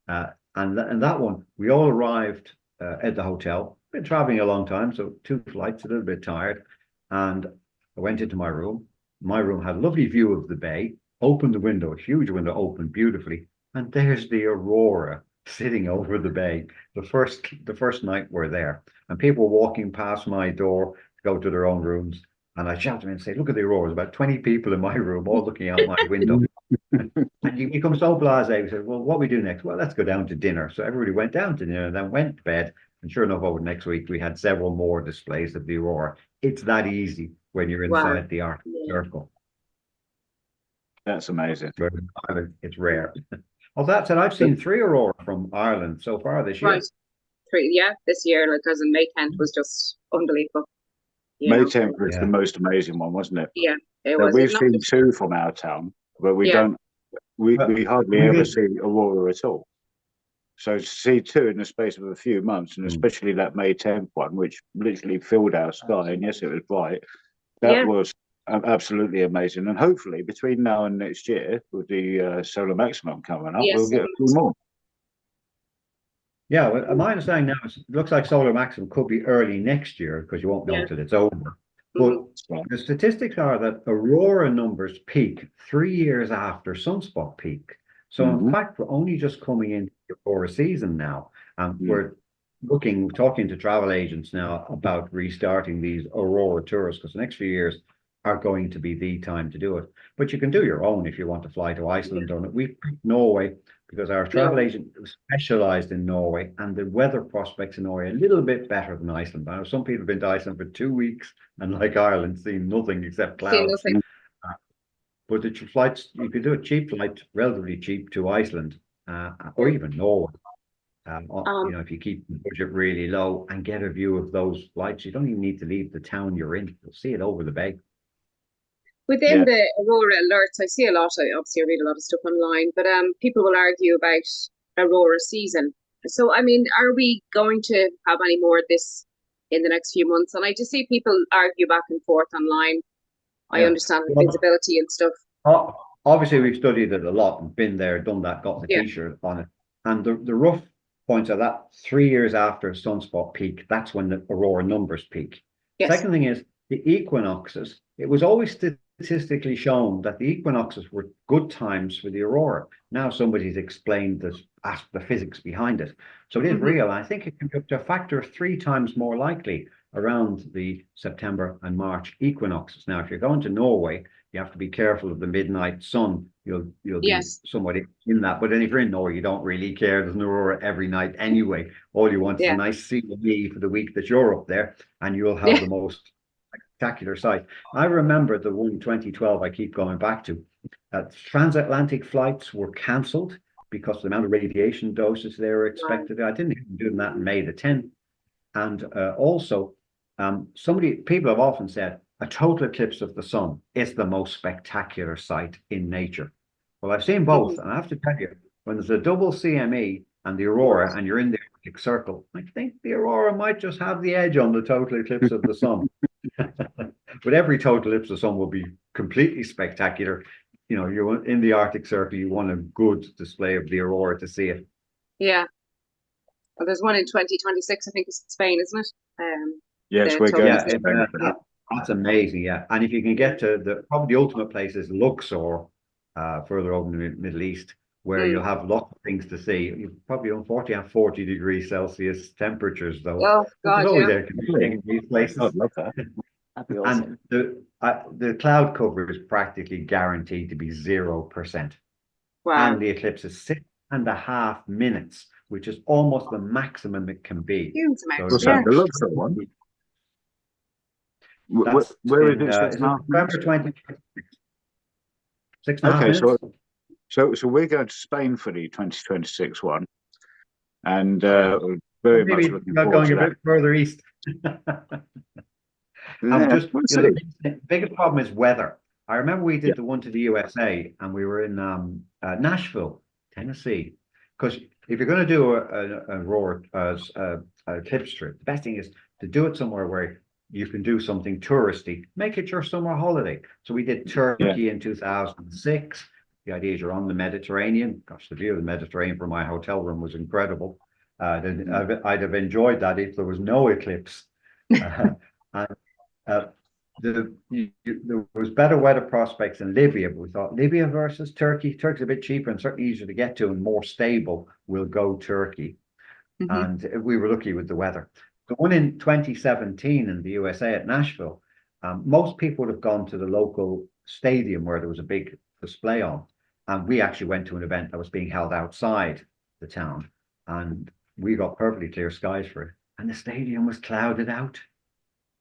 And that one, we all arrived at the hotel. Been traveling a long time, so 2 flights, a little bit tired. And I went into my room. My room had a lovely view of the bay. Opened the window, a huge window, opened beautifully, and there's the aurora sitting over the bay. The first night we're there, and people were walking past my door to go to their own rooms, and I shouted and say, "Look at the aurora!" There's about 20 people in my room, all looking out my window. And you become so blasé. We said, "Well, what we do next? Well, let's go down to dinner." So everybody went down to dinner, and then went to bed. And sure enough, over next week we had several more displays of the aurora. It's that easy when you're inside the Arctic Circle. That's amazing. It's rare. Well, that said, I've seen 3 aurora from Ireland so far this year. Right. 3, this year, like, as in May 10th was just unbelievable. May 10th was the most amazing one, wasn't it? Yeah, it was. We've seen 2 from our town, but we hardly ever see aurora at all. So to see 2 in the space of a few months, and especially that May 10th one, which literally filled our sky, and yes, it was bright. That was absolutely amazing. And hopefully between now and next year, with the solar maximum coming up, we'll get a few more. Yeah, well, my understanding now is it looks like solar maximum could be early next year because you won't know until it's over. But the statistics are that aurora numbers peak 3 years after sunspot peak. So in fact, we're only just coming into the aurora season now. We're talking to travel agents now about restarting these aurora tours because the next few years are going to be the time to do it. But you can do your own if you want to fly to Iceland or we picked Norway because our travel agent specialized in Norway, and the weather prospects in Norway are a little bit better than Iceland. I know some people have been to Iceland for 2 weeks and like Ireland, seen nothing except clouds. But the flights, you can do a cheap flight, relatively cheap to Iceland or even Norway. If you keep the budget really low and get a view of those flights, you don't even need to leave the town you're in. You'll see it over the bay. Within the aurora alerts, I see a lot. I obviously read a lot of stuff online, but people will argue about aurora season. So, I mean, are we going to have any more of this in the next few months? And I just see people argue back and forth online. I understand the visibility and stuff. Obviously, we've studied it a lot and been there, done that, got the T-shirt on it. And the rough points are that 3 years after sunspot peak, that's when the aurora numbers peak. Second thing is the equinoxes. It was always statistically shown that the equinoxes were good times for the aurora. Now somebody's explained the physics behind it. So it is real. I think it can be up to a factor of 3 times more likely around the September and March equinoxes. Now, if you're going to Norway, you have to be careful of the midnight sun. You'll be somewhat in that. But then if you're in Norway, you don't really care. There's an aurora every night anyway. All you want is a nice CME for the week that you're up there, and you'll have the most spectacular sight. I remember the one in 2012 I keep going back to. Transatlantic flights were cancelled because of the amount of radiation doses they were expected. I didn't even do that on May the 10th. And also, people have often said a total eclipse of the sun is the most spectacular sight in nature. Well, I've seen both, and I have to tell you, when there's a double CME and the aurora, and you're in the Arctic Circle, I think the aurora might just have the edge on the total eclipse of the sun. But every total eclipse of the sun will be completely spectacular. You know, you're in the Arctic Circle, you want a good display of the aurora to see it. Yeah. Well, there's one in 2026, I think it's Spain, isn't it? Yes, the we're going Yeah, total. to Spain for that. that's amazing. Yeah, and if you can get to probably the ultimate place is Luxor, further over in the Middle East, where Mm. you'll have lots of things to see. You probably unfortunately have 40 degrees Celsius temperatures though. Oh But there's God, always yeah. air conditioning in these places. I'd love that. That'd be And awesome. the cloud cover is practically guaranteed to be 0%. Wow. And the eclipse is 6.5 minutes, which is almost the maximum it can be. Huge amount. What's Yeah. that? The Luxor one? That's Where is in, it? 6.5 November minutes? 2026. 6.5 Okay, minutes. so we're going to Spain for the 2026 one, and Well, very much maybe looking not forward going to a that. bit further east. I'm Yeah, just, we'll you know, see. the biggest problem is weather. I remember we Yeah. did the one to the USA and we were in Nashville, Tennessee. Because if you're going to do a raw eclipse trip, the best thing is to do it somewhere where you can do something touristy. Make it your summer holiday. So we did Turkey in 2006. The idea is you're on the Mediterranean. Gosh, the view of the Mediterranean from my hotel room was incredible. I'd have enjoyed that if there was no eclipse. And there was better weather prospects in Libya, but we thought Libya versus Turkey. Turkey's a bit cheaper and certainly easier to get to and more stable. We'll go Turkey. Mhm. And we were lucky with the weather. The one in 2017 in the USA at Nashville, most people would have gone to the local stadium where there was a big display on. And we actually went to an event that was being held outside the town. And we got perfectly clear skies for it. And the stadium was clouded out.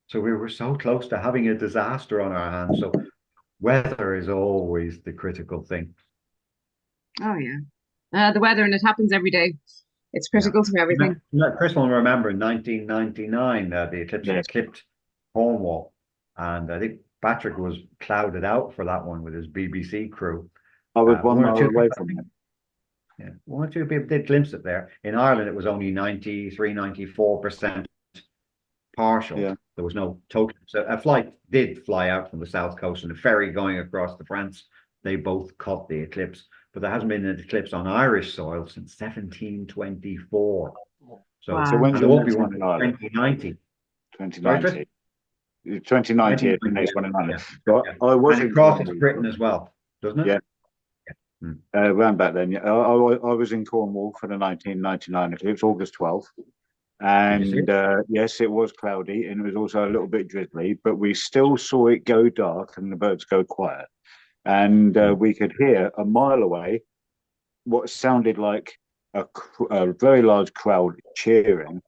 So we were so close to having a disaster on our hands. So weather is always the critical thing. Oh yeah. The weather, and it happens every day. It's critical to everything. Chris will remember in 1999, the eclipse Yes. clipped Cornwall. And I think Patrick was clouded out for that one with his BBC crew. I was 1 one or mile two away people- from it. Yeah, one or two people did glimpse it there. In Ireland, it was only 93, 94% partial. Yeah. There was no total. So a flight did fly out from the south coast and a ferry going across to France. They both caught the eclipse, but there hasn't been an eclipse on Irish soil since 1724. So, Wow. So when's and the there won't be next one one in in Ireland? 2090. 2090. 2090 is the next one in Ireland. Yeah. So Yeah. I was And in it crosses Cornwall. Britain as well, doesn't it? Yeah. Around back then, yeah. I was in Cornwall for the 1999 eclipse, August 12th. Did you see And yes, it was cloudy and it was also a little bit drizzly, but we still saw it go dark and the birds go quiet. And we could hear a mile away what sounded like a very large crowd cheering.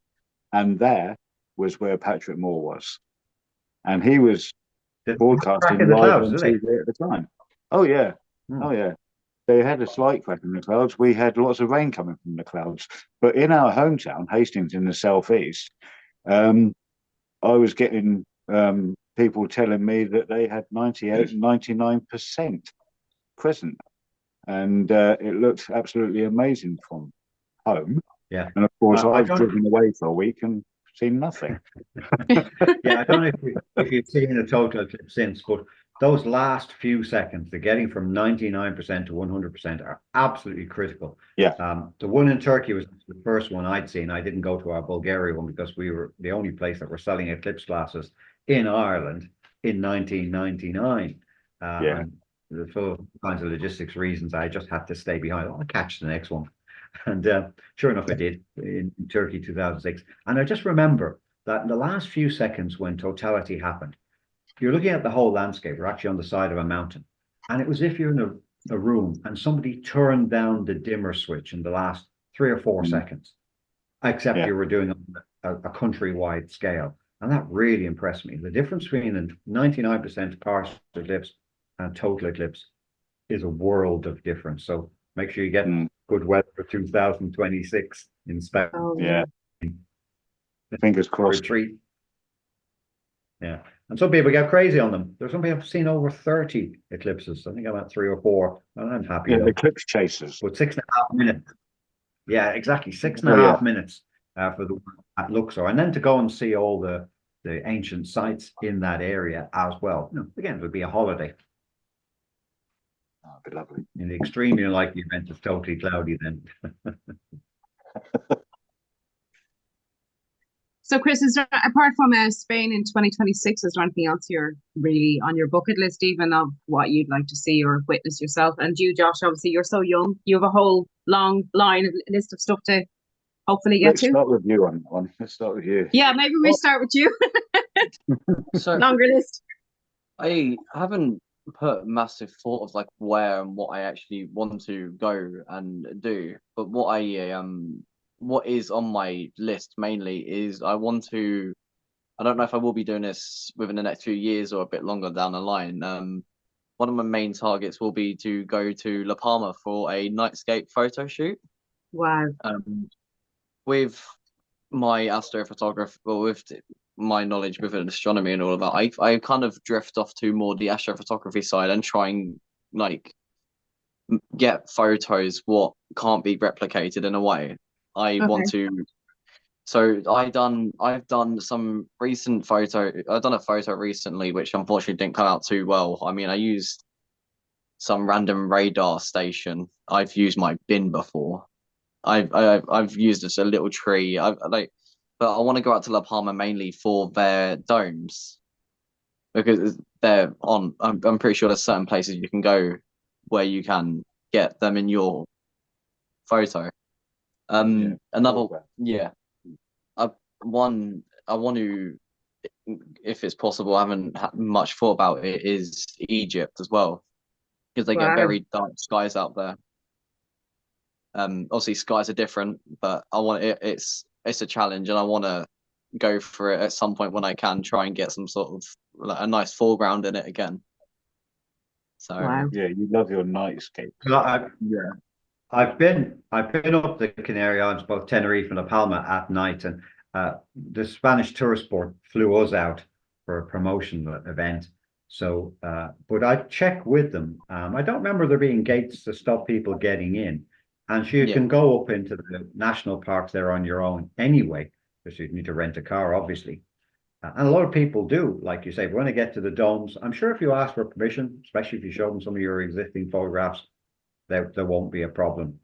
And there was where Patrick Moore was. And he was Did broadcasting crack in the live clouds, on did TV at the time. Oh, yeah. Hmm. Oh, yeah. They had a slight crack in the clouds. We had lots of rain coming from the clouds. But in our hometown, Hastings in the southeast, I was getting people telling me that they had 98, 99% present. And it looked absolutely amazing from home. Yeah. And of course, I I've don't- driven away for a week and seen nothing. Yeah, I don't know if you've seen the total eclipse since, but those last few seconds, the getting from 99% to 100% are absolutely critical. Yeah. The one in Turkey was the first one I'd seen. I didn't go to our Bulgaria one because we were the only place that were selling eclipse glasses in Ireland in 1999. Yeah. And for all kinds of logistics reasons, I just had to stay behind. I'll catch the next one. And sure enough, I did in Turkey 2006. And I just remember that in the last few seconds when totality happened, you're looking at the whole landscape. We're actually on the side of a mountain. And it was as if you're in a room and somebody turned down the dimmer switch in the last 3 or 4 seconds, except you were doing a countrywide scale. And that really impressed me. The difference between a 99% partial eclipse and total eclipse is a world of difference. So make sure you get good weather for 2026 in Spain. Oh, Yeah. Fingers crossed. Retreat. Yeah. And some people get crazy on them. There's some people have seen over 30 eclipses. I think I'm at 3 or 4. And I'm happy. Yeah, eclipse chasers. But 6.5 minutes. Yeah, exactly. 6.5 minutes for the at Luxor. And then to go and see all the ancient sites in that area as well. You know, again, it would be a holiday. Oh, it'd be lovely. In the extremely unlikely event it's totally cloudy then. So, Chris, is there, apart from Spain in 2026, is there anything else you're really on your bucket list, even of what you'd like to see or witness yourself? And you, Josh, obviously, you're so young. You have a whole long line of list of stuff to hopefully get Let's to. start with you on that one. Let's start with you. Yeah, maybe we start with you. So Longer list. I haven't put massive thought of like where and what I actually want to go and do, but what is on my list mainly is I want to. I don't know if I will be doing this within the next few years or a bit longer down the line. One of my main targets will be to go to La Palma for a nightscape photo shoot. Wow. With my astrophotography, well, with my knowledge within astronomy and all of that, I kind of drift off to more the astrophotography side and try and like get photos what can't be replicated in a way. I want to. So I've done some recent photo. I've done a photo recently, which unfortunately didn't come out too well. I mean, I used some random radar station. I've used my bin before. I've used just a little tree. But I want to go out to La Palma mainly for their domes because they're on. I'm pretty sure there's certain places you can go where you can get them in your photo. Another, yeah. I want to, if it's possible, I haven't had much thought about it, is Egypt as well because they get very dark skies out there. Obviously skies are different, but I want it. It's a challenge, and I want to go for it at some point when I can try and get some sort of like a nice foreground in it again. So yeah, you love your nightscape. Yeah. I've been up the Canary Islands, both Tenerife and La Palma at night, and the Spanish tourist board flew us out for a promotional event. So, but I check with them. I don't remember there being gates to stop people getting in, and so you can go up into the national parks there on your own anyway, because you need to rent a car, obviously. And a lot of people do, like you say, when they get to the domes, I'm sure if you ask for permission, especially if you show them some of your existing photographs, there won't be a problem.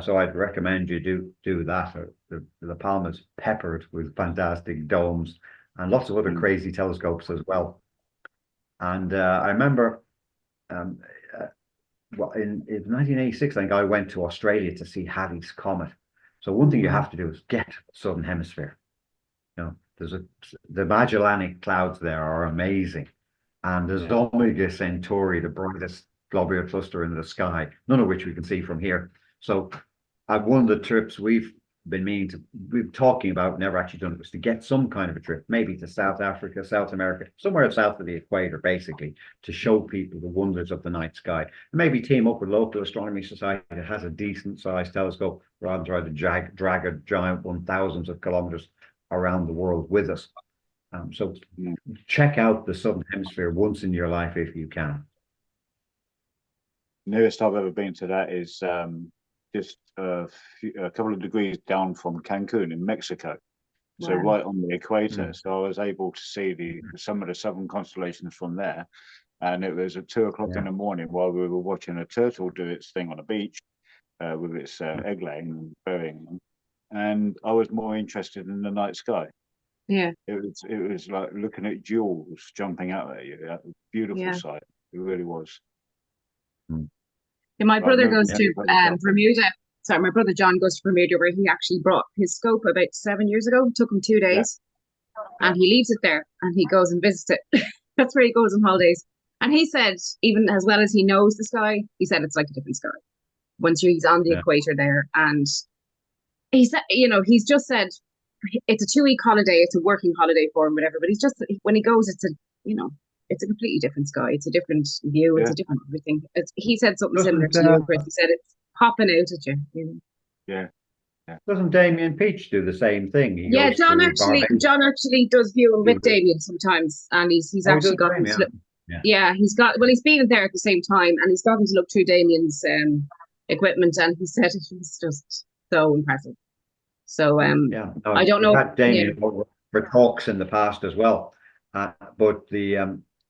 So I'd recommend you do that. The Palma's peppered with fantastic domes and lots of other crazy telescopes as well. And I remember in 1986, I think I went to Australia to see Halley's Comet. So one thing you have to do is get to the Southern Hemisphere. You know, the Magellanic clouds there are amazing. And there's Omega Centauri, the brightest globular cluster in the sky, none of which we can see from here. So one of the trips we've talking about, never actually done it, was to get some kind of a trip, maybe to South Africa, South America, somewhere south of the equator, basically, to show people the wonders of the night sky. And maybe team up with local astronomy society that has a decent sized telescope rather than try to drag a giant one thousands of kilometers around the world with us. So check out the Southern Hemisphere once in your life if you can. Nearest I've ever been to that is just a couple of degrees down from Cancun in Mexico. So right on the equator. So I was able to see some of the southern constellations from there. And it was at 2 o'clock in the morning while we were watching a turtle do its thing on a beach with its egg laying and burying them. And I was more interested in the night sky. Yeah. It was like looking at jewels jumping out at you. Beautiful sight. It really was. Yeah, my brother goes to Bermuda. Sorry, my brother John goes to Bermuda, where he actually brought his scope about 7 years ago. It took him 2 days, and he leaves it there, and he goes and visits it. That's where he goes on holidays. And he said, even as well as he knows the sky, he said it's like a different sky once he's on the equator there. And he said, he's just said it's a 2-week holiday, it's a working holiday for him, whatever. But he's just, when he goes, it's a completely different sky. It's a different view. It's a different everything. He said something similar to you, Chris. He said it's popping out at you. Yeah. Doesn't Damien Peach do the same thing? John actually does viewing with Damien sometimes, and he's actually got him. He's been there at the same time, and he's gotten to look through Damien's equipment, and he said it was just so impressive. So I don't know. Had Damien for talks in the past as well, but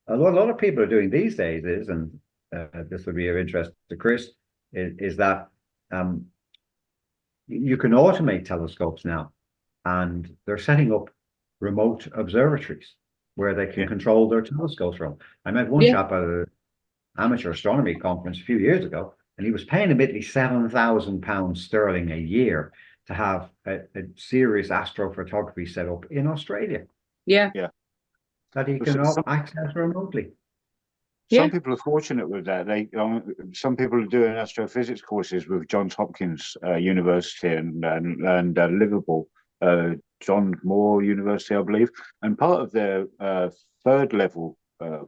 a lot of people are doing these days is, and this would be of interest to Chris, is that you can automate telescopes now, and they're setting up remote observatories where they can control their telescopes from. I met one Yeah. chap at an amateur astronomy conference a few years ago, and he was paying admittedly £7,000 sterling a year to have a serious astrophotography set up in Australia Yeah. that he can access remotely. Yeah. Some people are fortunate with that. Some people are doing astrophysics courses with Johns Hopkins University and Liverpool, John Moore University, I believe. And part of their third level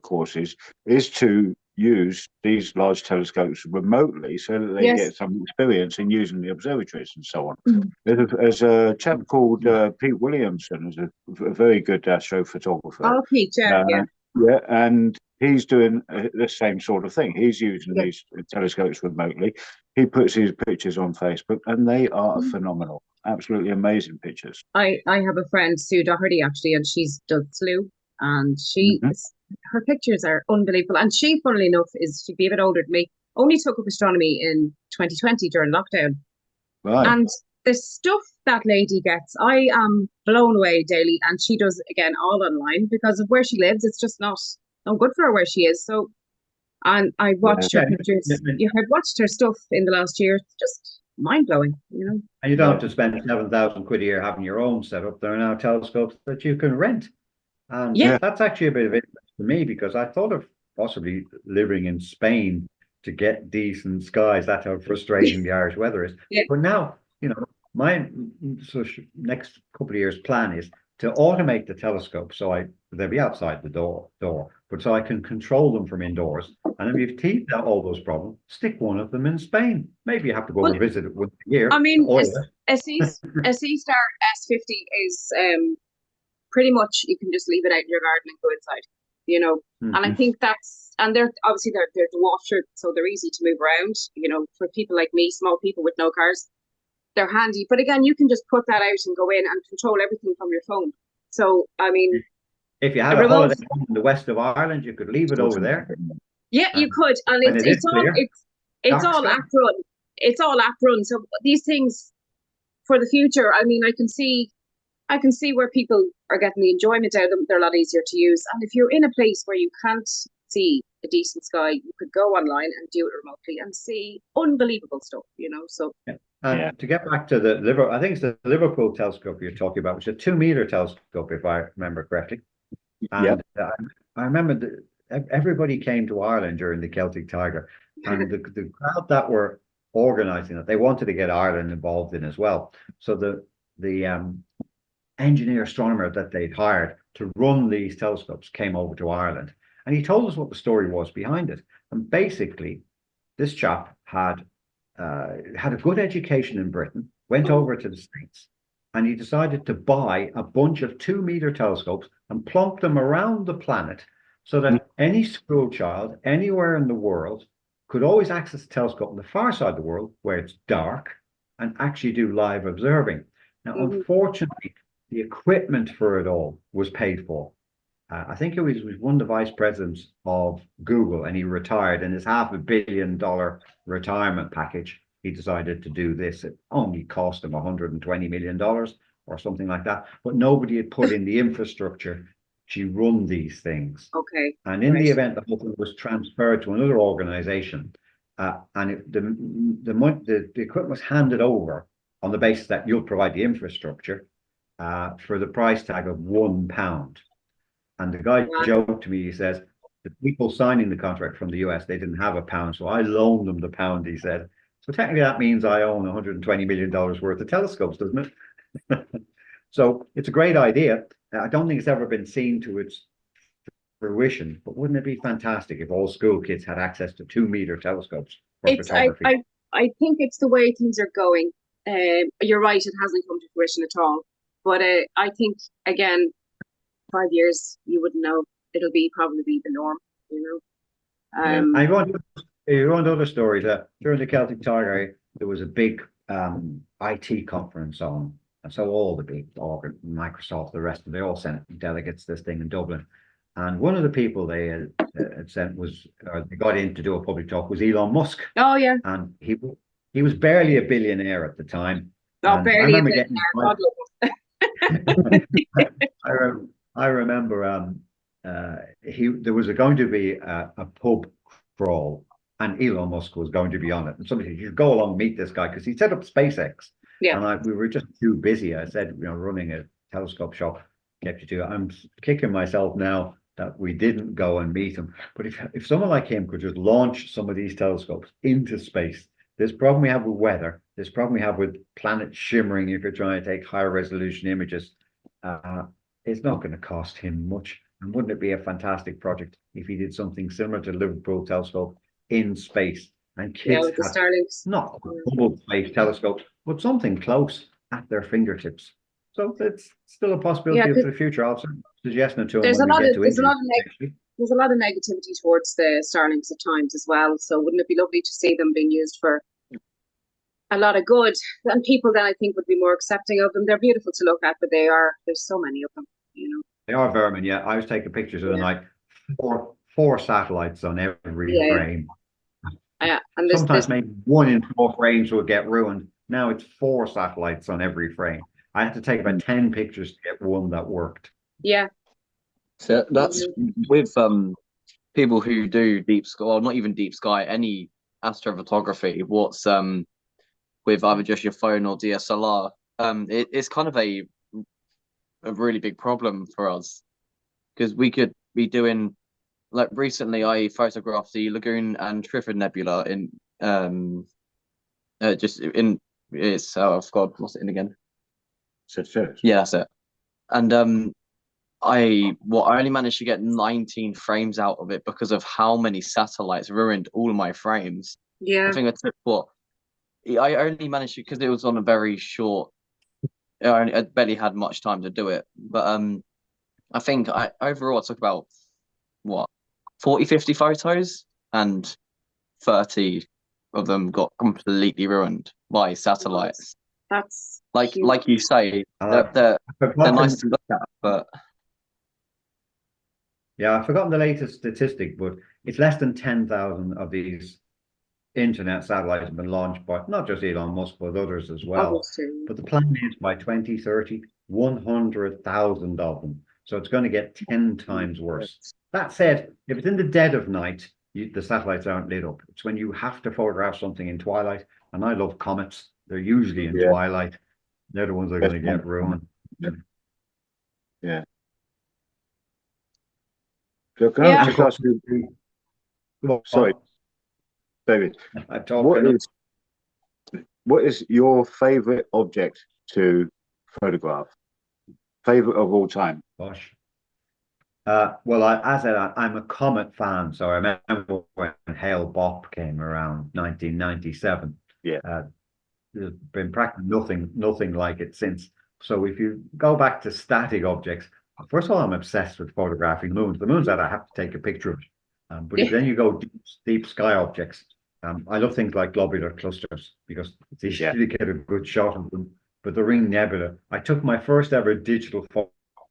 courses is to use these large telescopes remotely so that they get some experience in using the observatories and so on. There's a chap called Pete Williamson, who's a very good astrophotographer. Oh, Pete, yeah. Yeah, and he's doing the same sort of thing. He's using these telescopes remotely. He puts his pictures on Facebook, and they are phenomenal. Absolutely amazing pictures. I have a friend, Sue Doherty, actually, and she's done SLU, and her pictures are unbelievable. And she, funnily enough, she'd be a bit older than me, only took up astronomy in 2020 during lockdown. Right. And the stuff that lady gets, I am blown away daily. And she does, again, all online because of where she lives. It's just not good for her where she is. So, and I watched her pictures. I've watched her stuff in the last year. It's just mind blowing, you know. And you don't have to spend £7,000 a year having your own setup. There are now telescopes that you can rent. And that's actually a bit of interest to me because I thought of possibly living in Spain to get decent skies. That's how frustrating the Irish weather is. But now, you know, my next couple of years plan is to automate the telescope so they'll be outside the door, but so I can control them from indoors. And if you've teased out all those problems, stick one of them in Spain. Maybe you have to go and visit it once a year. I mean, a C-Star S50 is pretty much you can just leave it out in your garden and go inside, you know. And I think they're obviously they're dwarfed, so they're easy to move around, you know, for people like me, small people with no cars. They're handy, but again, you can just put that out and go in and control everything from your phone. So, I mean, if you had a holiday in the west of Ireland, you could leave it over there. Yeah, you could, and it's all app run. It's all app run. So these things for the future, I mean, I can see where people are getting the enjoyment out of them. They're a lot easier to use, and if you're in a place where you can't see a decent sky, you could go online and do it remotely and see unbelievable stuff. You know, so. And to get back to the Liverpool, I think it's the Liverpool telescope you're talking about, which is a 2-meter telescope, if I remember correctly. And I remember everybody came to Ireland during the Celtic Tiger, and the crowd that were organising it, they wanted to get Ireland involved in as well. So the engineer astronomer that they'd hired to run these telescopes came over to Ireland, and he told us what the story was behind it. And basically, this chap had a good education in Britain, went over to the States, and he decided to buy a bunch of 2-meter telescopes and plonk them around the planet so that any school child anywhere in the world could always access a telescope on the far side of the world where it's dark and actually do live observing. Now, unfortunately, the equipment for it all was paid for. I think it was one of the vice presidents of Google, and he retired, and his $500 million retirement package, he decided to do this. It only cost him $120 million or something like that, but nobody had put in the infrastructure to run these things. Okay. And in the event, the whole thing was transferred to another organization, and the equipment was handed over on the basis that you'll provide the infrastructure for the price tag of £1. And the guy joked to me, he says, the people signing the contract from the US, they didn't have £1, so I loaned them the £1, he said. So technically that means I own $120 million worth of telescopes, doesn't it? So it's a great idea. I don't think it's ever been seen to its fruition, but wouldn't it be fantastic if all school kids had access to 2-meter telescopes for photography? I think it's the way things are going. You're right, it hasn't come to fruition at all. But I think, again, 5 years, you wouldn't know. It'll probably be the norm, you know. I want other stories. During the Celtic Tiger, there was a big IT conference on, and so all the big Microsoft, the rest of they all sent delegates to this thing in Dublin. And one of the people they had sent they got in to do a public talk was Elon Musk. Oh yeah. And he was barely a billionaire at the time. Oh, barely a billionaire. I remember there was going to be a pub crawl, and Elon Musk was going to be on it. And somebody said, "You go along, meet this guy," because he set up SpaceX. Yeah. And we were just too busy. I said, running a telescope shop kept you to. I'm kicking myself now that we didn't go and meet him. But if someone like him could just launch some of these telescopes into space, this problem we have with weather, this problem we have with planets shimmering if you're trying to take higher resolution images, it's not going to cost him much. And wouldn't it be a fantastic project if he did something similar to Liverpool Telescope in space? And kids with the have Starlinks. not Hubble Space Telescopes, but something close at their fingertips. So it's still a possibility for the future. I'll suggest it to them when we get to it. There's a lot of negativity towards the Starlinks at times as well. So wouldn't it be lovely to see them being used for a lot of good? And people then I think would be more accepting of them. They're beautiful to look at, but there's so many of them, They are vermin, yeah. I was taking pictures of the night. Four satellites on every frame. And sometimes maybe 1 in 4 frames will get ruined. Now it's 4 satellites on every frame. I had to take about 10 pictures to get one that worked. Yeah. So that's with people who do deep sky, well, not even deep sky, any astrophotography. What's with either just your phone or DSLR, it's kind of a really big problem for us, because we could be doing, like, recently I photographed the Lagoon and Trifid Nebula in I forgot what's it in again. Sagittarius. Yeah, that's it. And I only managed to get 19 frames out of it because of how many satellites ruined all of my frames. Yeah. I think I took I only managed to, because it was on a very short. I barely had much time to do it, but I think overall I took about 40, 50 photos, and 30 of them got completely ruined by satellites. That's like huge. like you say, they're nice to look at, but yeah, I've forgotten the latest statistic, but it's less than 10,000 of these internet satellites have been launched by not just Elon Musk, but others as well. But the plan is by 2030, 100,000 of them. So it's going to get 10 times worse. That said, if it's in the dead of night, the satellites aren't lit up. It's when you have to photograph something in twilight, and I love comets. They're usually in twilight. They're the ones that are going to get ruined. Yeah. So can I just ask you? Sorry, David. What is your favorite object to photograph? Favorite of all time? Gosh. Well, as I said, I'm a comet fan, so I remember when Hale-Bopp came around 1997. Yeah. There's been practically nothing like it since. So if you go back to static objects, first of all, I'm obsessed with photographing moons. The moons that I have to take a picture of. But if then you go deep sky objects, I love things like globular clusters because it's easy to get a good shot of them. But the Ring Nebula, I took my first ever digital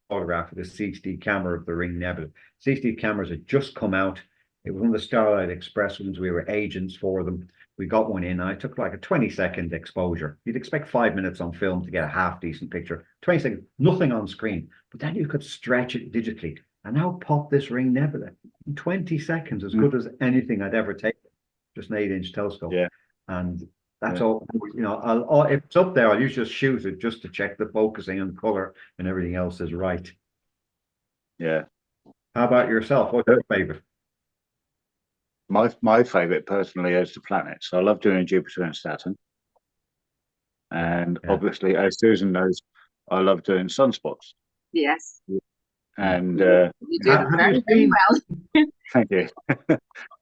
photograph with a CCD camera of the Ring Nebula. CCD cameras had just come out. It was one of the Starlight Express ones. We were agents for them. We got one in. I took like a 20-second exposure. You'd expect 5 minutes on film to get a half decent picture. 20 seconds, nothing on screen. But then you could stretch it digitally. And now pop this Ring Nebula in 20 seconds, as good as anything I'd ever taken. Just an 8-inch telescope. Yeah. And that's all, if it's up there, I'll usually just shoot it just to check the focusing and color and everything else is right. Yeah. How about yourself? What's your favorite? My favorite personally is the planets. I love doing Jupiter and Saturn. And obviously, as Susan knows, I love doing sunspots. Yes. And you do very well. Thank you.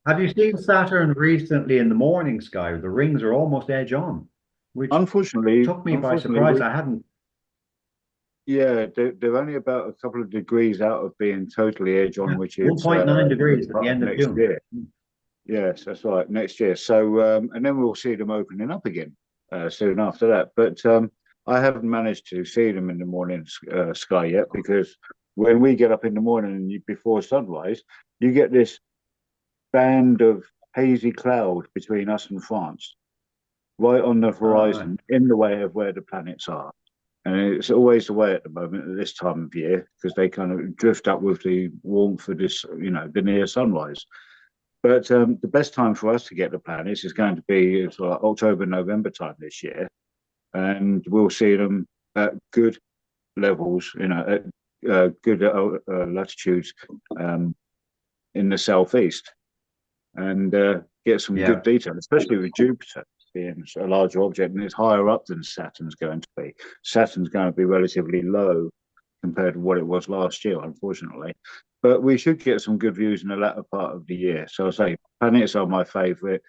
Have you seen Saturn recently in the morning sky? The rings are almost edge on, which unfortunately took me by surprise. I hadn't. Yeah, they're only about a couple of degrees out of being totally edge on, which is 1.9 degrees at the end of June. Year. Yes, that's right, next year. So, and then we'll see them opening up again soon after that. But I haven't managed to see them in the morning sky yet, because when we get up in the morning before sunrise, you get this band of hazy cloud between us and France, right on the horizon, in the way of where the planets are. And it's always the way at the moment at this time of year, because they kind of drift up with the warmth of this, the near sunrise. But the best time for us to get the planets is going to be sort of October, November time this year. And we'll see them at good levels, at good latitudes in the southeast, and get some good detail, especially with Jupiter being a larger object and it's higher up than Saturn's going to be. Saturn's going to be relatively low compared to what it was last year, unfortunately. But we should get some good views in the latter part of the year. So I say planets are my favourite.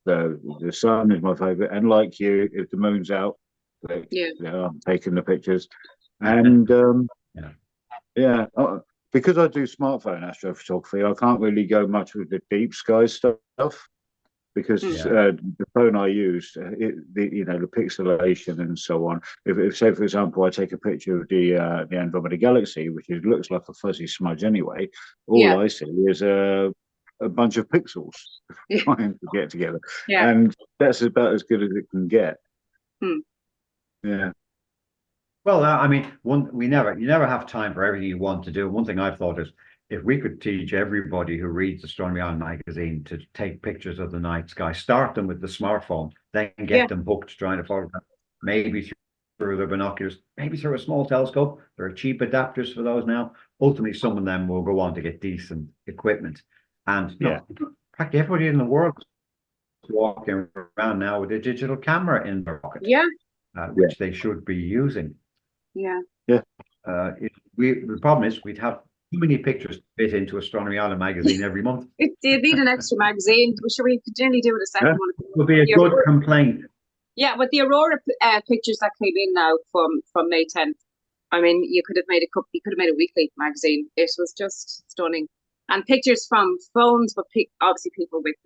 The sun is my favourite, and like you, if the moon's out, I'm taking the pictures. And because I do smartphone astrophotography, I can't really go much with the deep sky stuff because the phone I use, the pixelation and so on. If say for example, I take a picture of the Andromeda Galaxy, which looks like a fuzzy smudge anyway, all I see is a bunch of pixels trying to get together, and that's about as good as it can get. Yeah. Well, I mean, you never have time for everything you want to do. One thing I've thought is, if we could teach everybody who reads Astronomy On magazine to take pictures of the night sky, start them with the smartphone, then get them hooked trying to photograph, maybe through their binoculars, maybe through a small telescope. There are cheap adapters for those now. Ultimately, some of them will go on to get decent equipment. And practically everybody in the world is walking around now with a digital camera in their pocket, which they should be using. The problem is we'd have too many pictures to fit into Astronomy Island magazine every month. You need an extra magazine. We could generally do it a second one. It would be a good complaint. Yeah, but the Aurora pictures that came in now from May 10th, I mean, you could have made a weekly magazine. It was just stunning. And pictures from phones, but obviously people with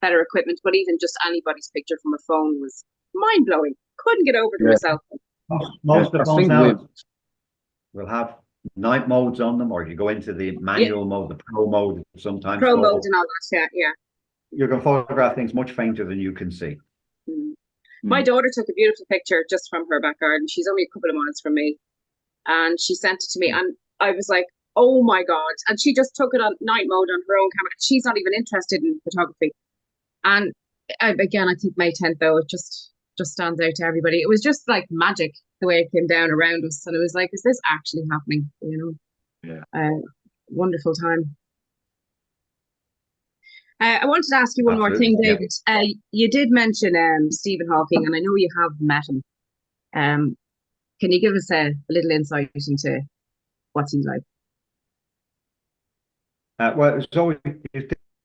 better equipment, but even just anybody's picture from a phone was mind-blowing. Couldn't get over it myself. Most of the phones now will have night modes on them, or you go into the manual mode, the pro mode sometimes. Pro mode and all that, You can photograph things much fainter than you can see. My daughter took a beautiful picture just from her back garden. She's only a couple of miles from me. And she sent it to me, and I was like, oh my God. And she just took it on night mode on her own camera. She's not even interested in photography. And again, I think May 10th, though, it just stands out to everybody. It was just like magic the way it came down around us, and it was like, is this actually happening? Wonderful time. I wanted to ask you one more thing, David. You did mention Stephen Hawking, and I know you have met him. Can you give us a little insight into what's he like? Well, it's always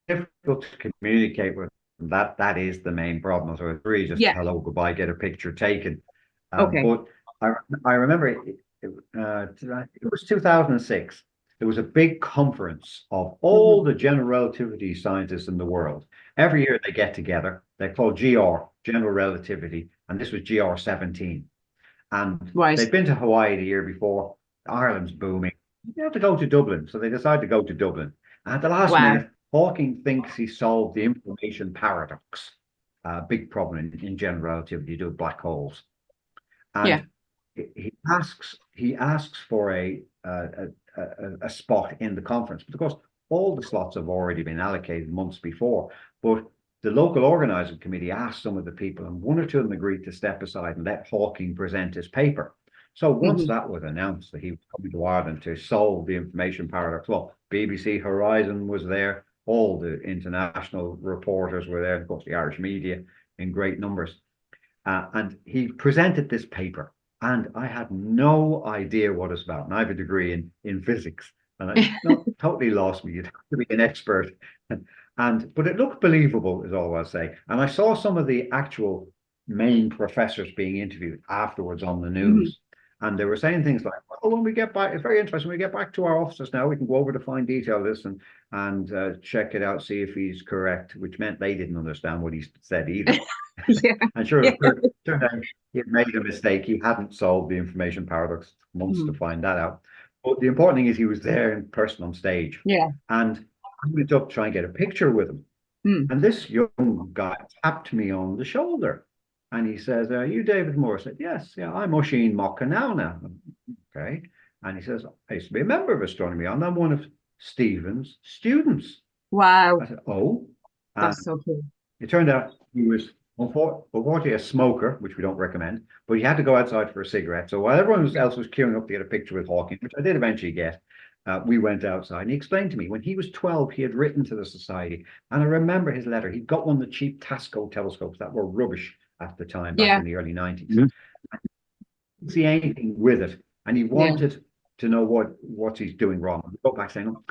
difficult to communicate with him. That is the main problem. So it's really just hello, goodbye, get a picture taken. But I remember it was 2006. There was a big conference of all the general relativity scientists in the world. Every year they get together. They're called GR, General Relativity, and this was GR 17. And they'd been to Hawaii the year before. Ireland's booming. You have to go to Dublin. So they decided to go to Dublin. And at the last minute, Hawking thinks he solved the information paradox. Big problem in general relativity, do black holes. And he asks for a spot in the conference. But of course, all the slots have already been allocated months before. But the local organizing committee asked some of the people, and one or two of them agreed to step aside and let Hawking present his paper. So once that was announced that he was coming to Ireland to solve the information paradox, well, BBC Horizon was there, all the international reporters were there, of course, the Irish media in great numbers. And he presented this paper, and I had no idea what it's about. And I have a degree in physics, and it totally lost me. You'd have to be an expert. But it looked believable, is all I'll say. And I saw some of the actual main professors being interviewed afterwards on the news. And they were saying things like, "Oh, when we get back, it's very interesting. When we get back to our offices now, we can go over to fine detail this and check it out, see if he's correct," which meant they didn't understand what he said either. And sure, it turned out he had made a mistake. He hadn't solved the information paradox. Months to find that out. But the important thing is he was there in person on stage. And I went up to try and get a picture with him. And this young guy tapped me on the shoulder. And he says, "Are you David Moore?" I said, "Yes, yeah, I'm Oisin Mockanauna." Okay. And he says, "I used to be a member of Astronomy, and I'm one of Stephen's students." Wow, I said, "Oh." And that's so cool. it turned out he was unfortunately a smoker, which we don't recommend, but he had to go outside for a cigarette. So while everyone else was queuing up to get a picture with Hawking, which I did eventually get, we went outside, and he explained to me when he was 12, he had written to the Society. And I remember his letter. He'd got one of the cheap Tasco telescopes that were rubbish at the time, back Yeah. in the early 90s. Mhm. Didn't see anything with it. And he Yeah. wanted to know what he's doing wrong. We go back saying, "Oh,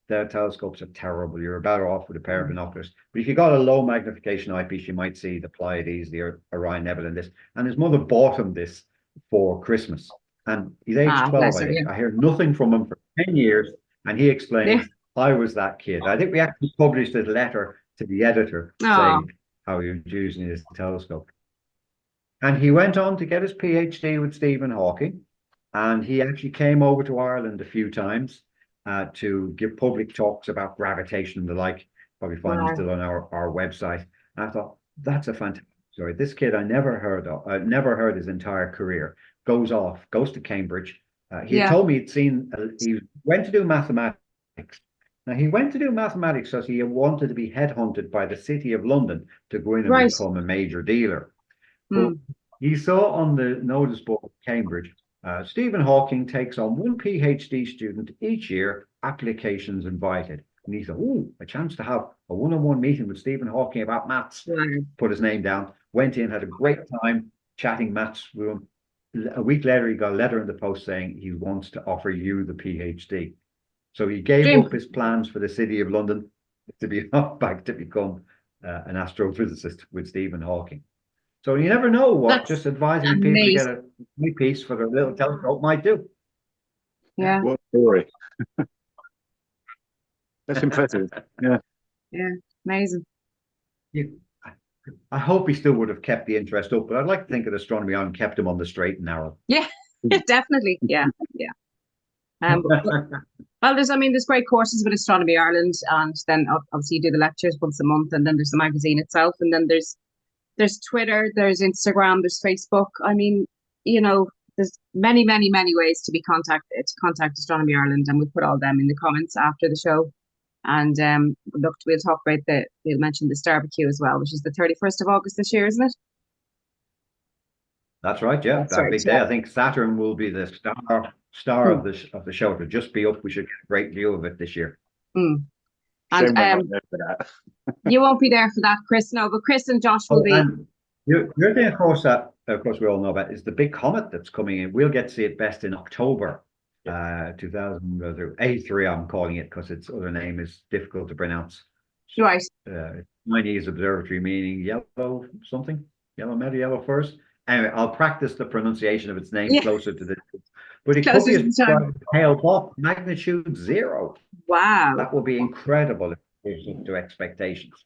the telescopes are terrible. You're better off with a pair of binoculars. But if you got a low magnification eyepiece, you might see the Pleiades, the Orion Nebula, and this." And his mother bought him this for Christmas. And he's age 12. Bless her, yeah. I hear nothing from him for 10 years. And he explains, "I was that kid." I think we actually published a letter to the editor saying how he was using his telescope. And he went on to get his PhD with Stephen Hawking. And he actually came over to Ireland a few times to give public talks about gravitation and the like. Probably find them still on our website. And I thought, that's a fantastic story. This kid I never heard of, never heard his entire career, goes to Cambridge. He had told me he went to do mathematics. Now, he went to do mathematics because he wanted to be headhunted by the City of London to go in and become a major dealer. But he saw on the notice board of Cambridge, Stephen Hawking takes on one PhD student each year, applications invited. And he said, "Oh, a chance to have a one-on-one meeting with Stephen Hawking about maths." Put his name down, went in, had a great time chatting maths with him. A week later, he got a letter in the post saying he wants to offer you the PhD. So he gave up his plans for the City of London to be back to become an astrophysicist with Stephen Hawking. So you never know what just advising people to get a new piece for their little telescope might do. Yeah. What story. That's impressive. Yeah. Yeah. Amazing. I hope he still would have kept the interest up, but I'd like to think that Astronomy on kept him on the straight and narrow. Yeah, definitely. Yeah. Yeah. Well, there's great courses with Astronomy Ireland, and then obviously you do the lectures once a month, and then there's the magazine itself, and then there's Twitter, there's Instagram, there's Facebook. I mean, there's many, many, many ways to contact Astronomy Ireland, and we'll put all them in the comments after the show. And we'll talk about we'll mention the Starbecue as well, which is the 31st of August this year, isn't it? That's right, yeah. That's that right, big day. I think Saturn will be the star of the show. It'll just be up. We should get a great view of it this year. And Shame we're not there for that. you won't be there for that, Chris. No, but Chris and Josh will be. Your thing, of course, we all know about is the big comet that's coming in. We'll get to see it best in October, 2083. I'm calling it because its other name is difficult to pronounce. Right. Chinese observatory, meaning yellow something, yellow metal, yellow first. Anyway, I'll practice the pronunciation of its name closer to this. But it could be a pale pop, magnitude 0. Wow. That will be incredible if it's up to expectations.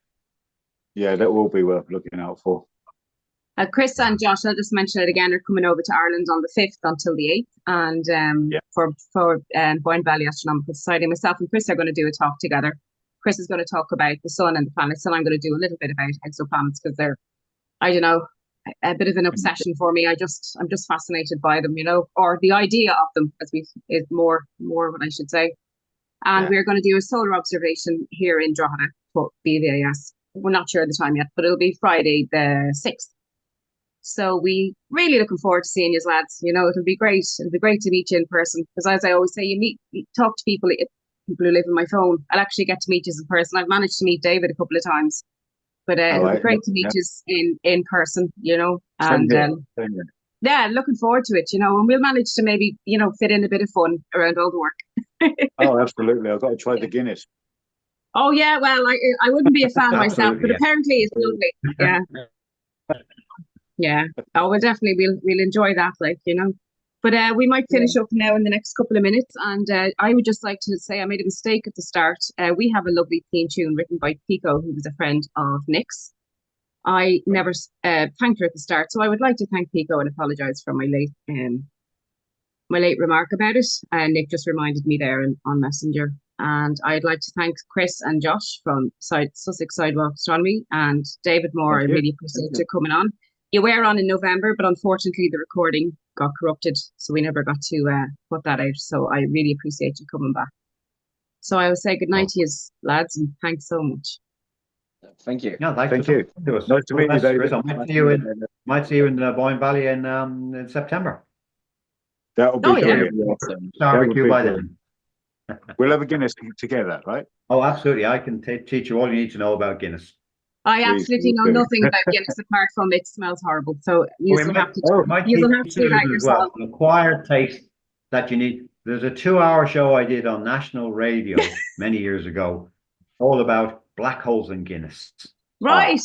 Yeah, that will be worth looking out for. Chris and Josh, I'll just mention it again, are coming over to Ireland on the 5th until the 8th, and for Boyne Valley Astronomical Society. Myself and Chris are going to do a talk together. Chris is going to talk about the sun and the planets, and I'm going to do a little bit about exoplanets because they're, I don't know, a bit of an obsession for me. I'm just fascinated by them, or the idea of them is more what I should say. And we're going to do a solar observation here in Drogheda for BVAS. We're not sure of the time yet, but it'll be Friday the 6th. So we really looking forward to seeing you lads. It'll be great. It'll be great to meet you in person because, as I always say, you talk to people who live on my phone. I'll actually get to meet you in person. I've managed to meet David a couple of times. But it'll be great to meet you in person, and yeah, looking forward to it, and we'll manage to maybe, fit in a bit of fun around all the work. Oh, absolutely. I've got to try the Guinness. Oh, yeah, well, I wouldn't be a fan myself, but apparently it's lovely. Yeah. Yeah. Oh, we'll enjoy that, But we might finish up now in the next couple of minutes. And I would just like to say I made a mistake at the start. We have a lovely theme tune written by Pico, who was a friend of Nick's. I never thanked her at the start. So I would like to thank Pico and apologise for my late remark about it. Nick just reminded me there on Messenger. And I'd like to thank Chris and Josh from Sussex Sidewalk Astronomy and David Moore. I really appreciate you coming on. You were on in November, but unfortunately the recording got corrupted, so we never got to put that out. So I really appreciate you coming back. So I will say good night to you, lads, and thanks so much. Thank you. No, Thank you. To us. Nice to meet you, David. I might see you in Boyne Valley in September. That will be Oh, yeah. brilliant. Awesome. Barbecue by then. We'll have a Guinness together, right? Oh, absolutely. I can teach you all you need to know about Guinness. I Please, absolutely know do. nothing about Guinness apart from it smells horrible. So you will have to oh, you will have to do that as yourself. well. An acquired taste that you need. There's a 2-hour show I did on national radio many years ago, all about black holes and Guinness. Right.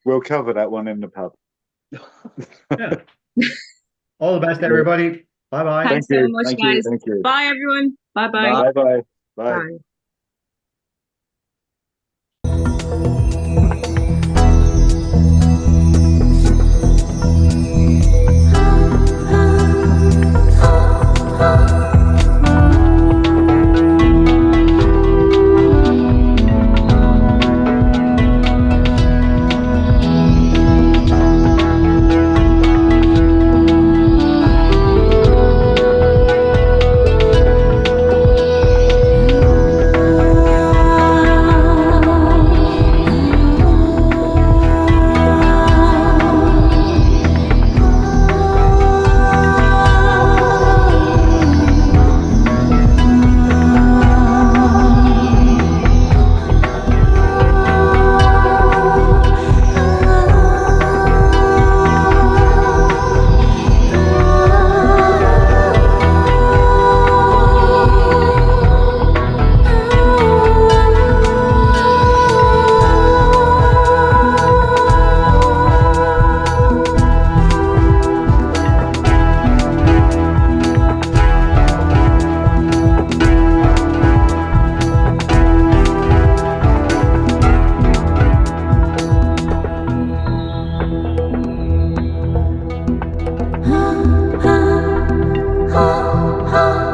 We'll cover that one in the pub. Yeah. All the best, everybody. Bye-bye. Thanks so much, Thank guys. you. Thank you. Bye, everyone. Bye-bye. Bye-bye. Bye. Bye. ha ha ha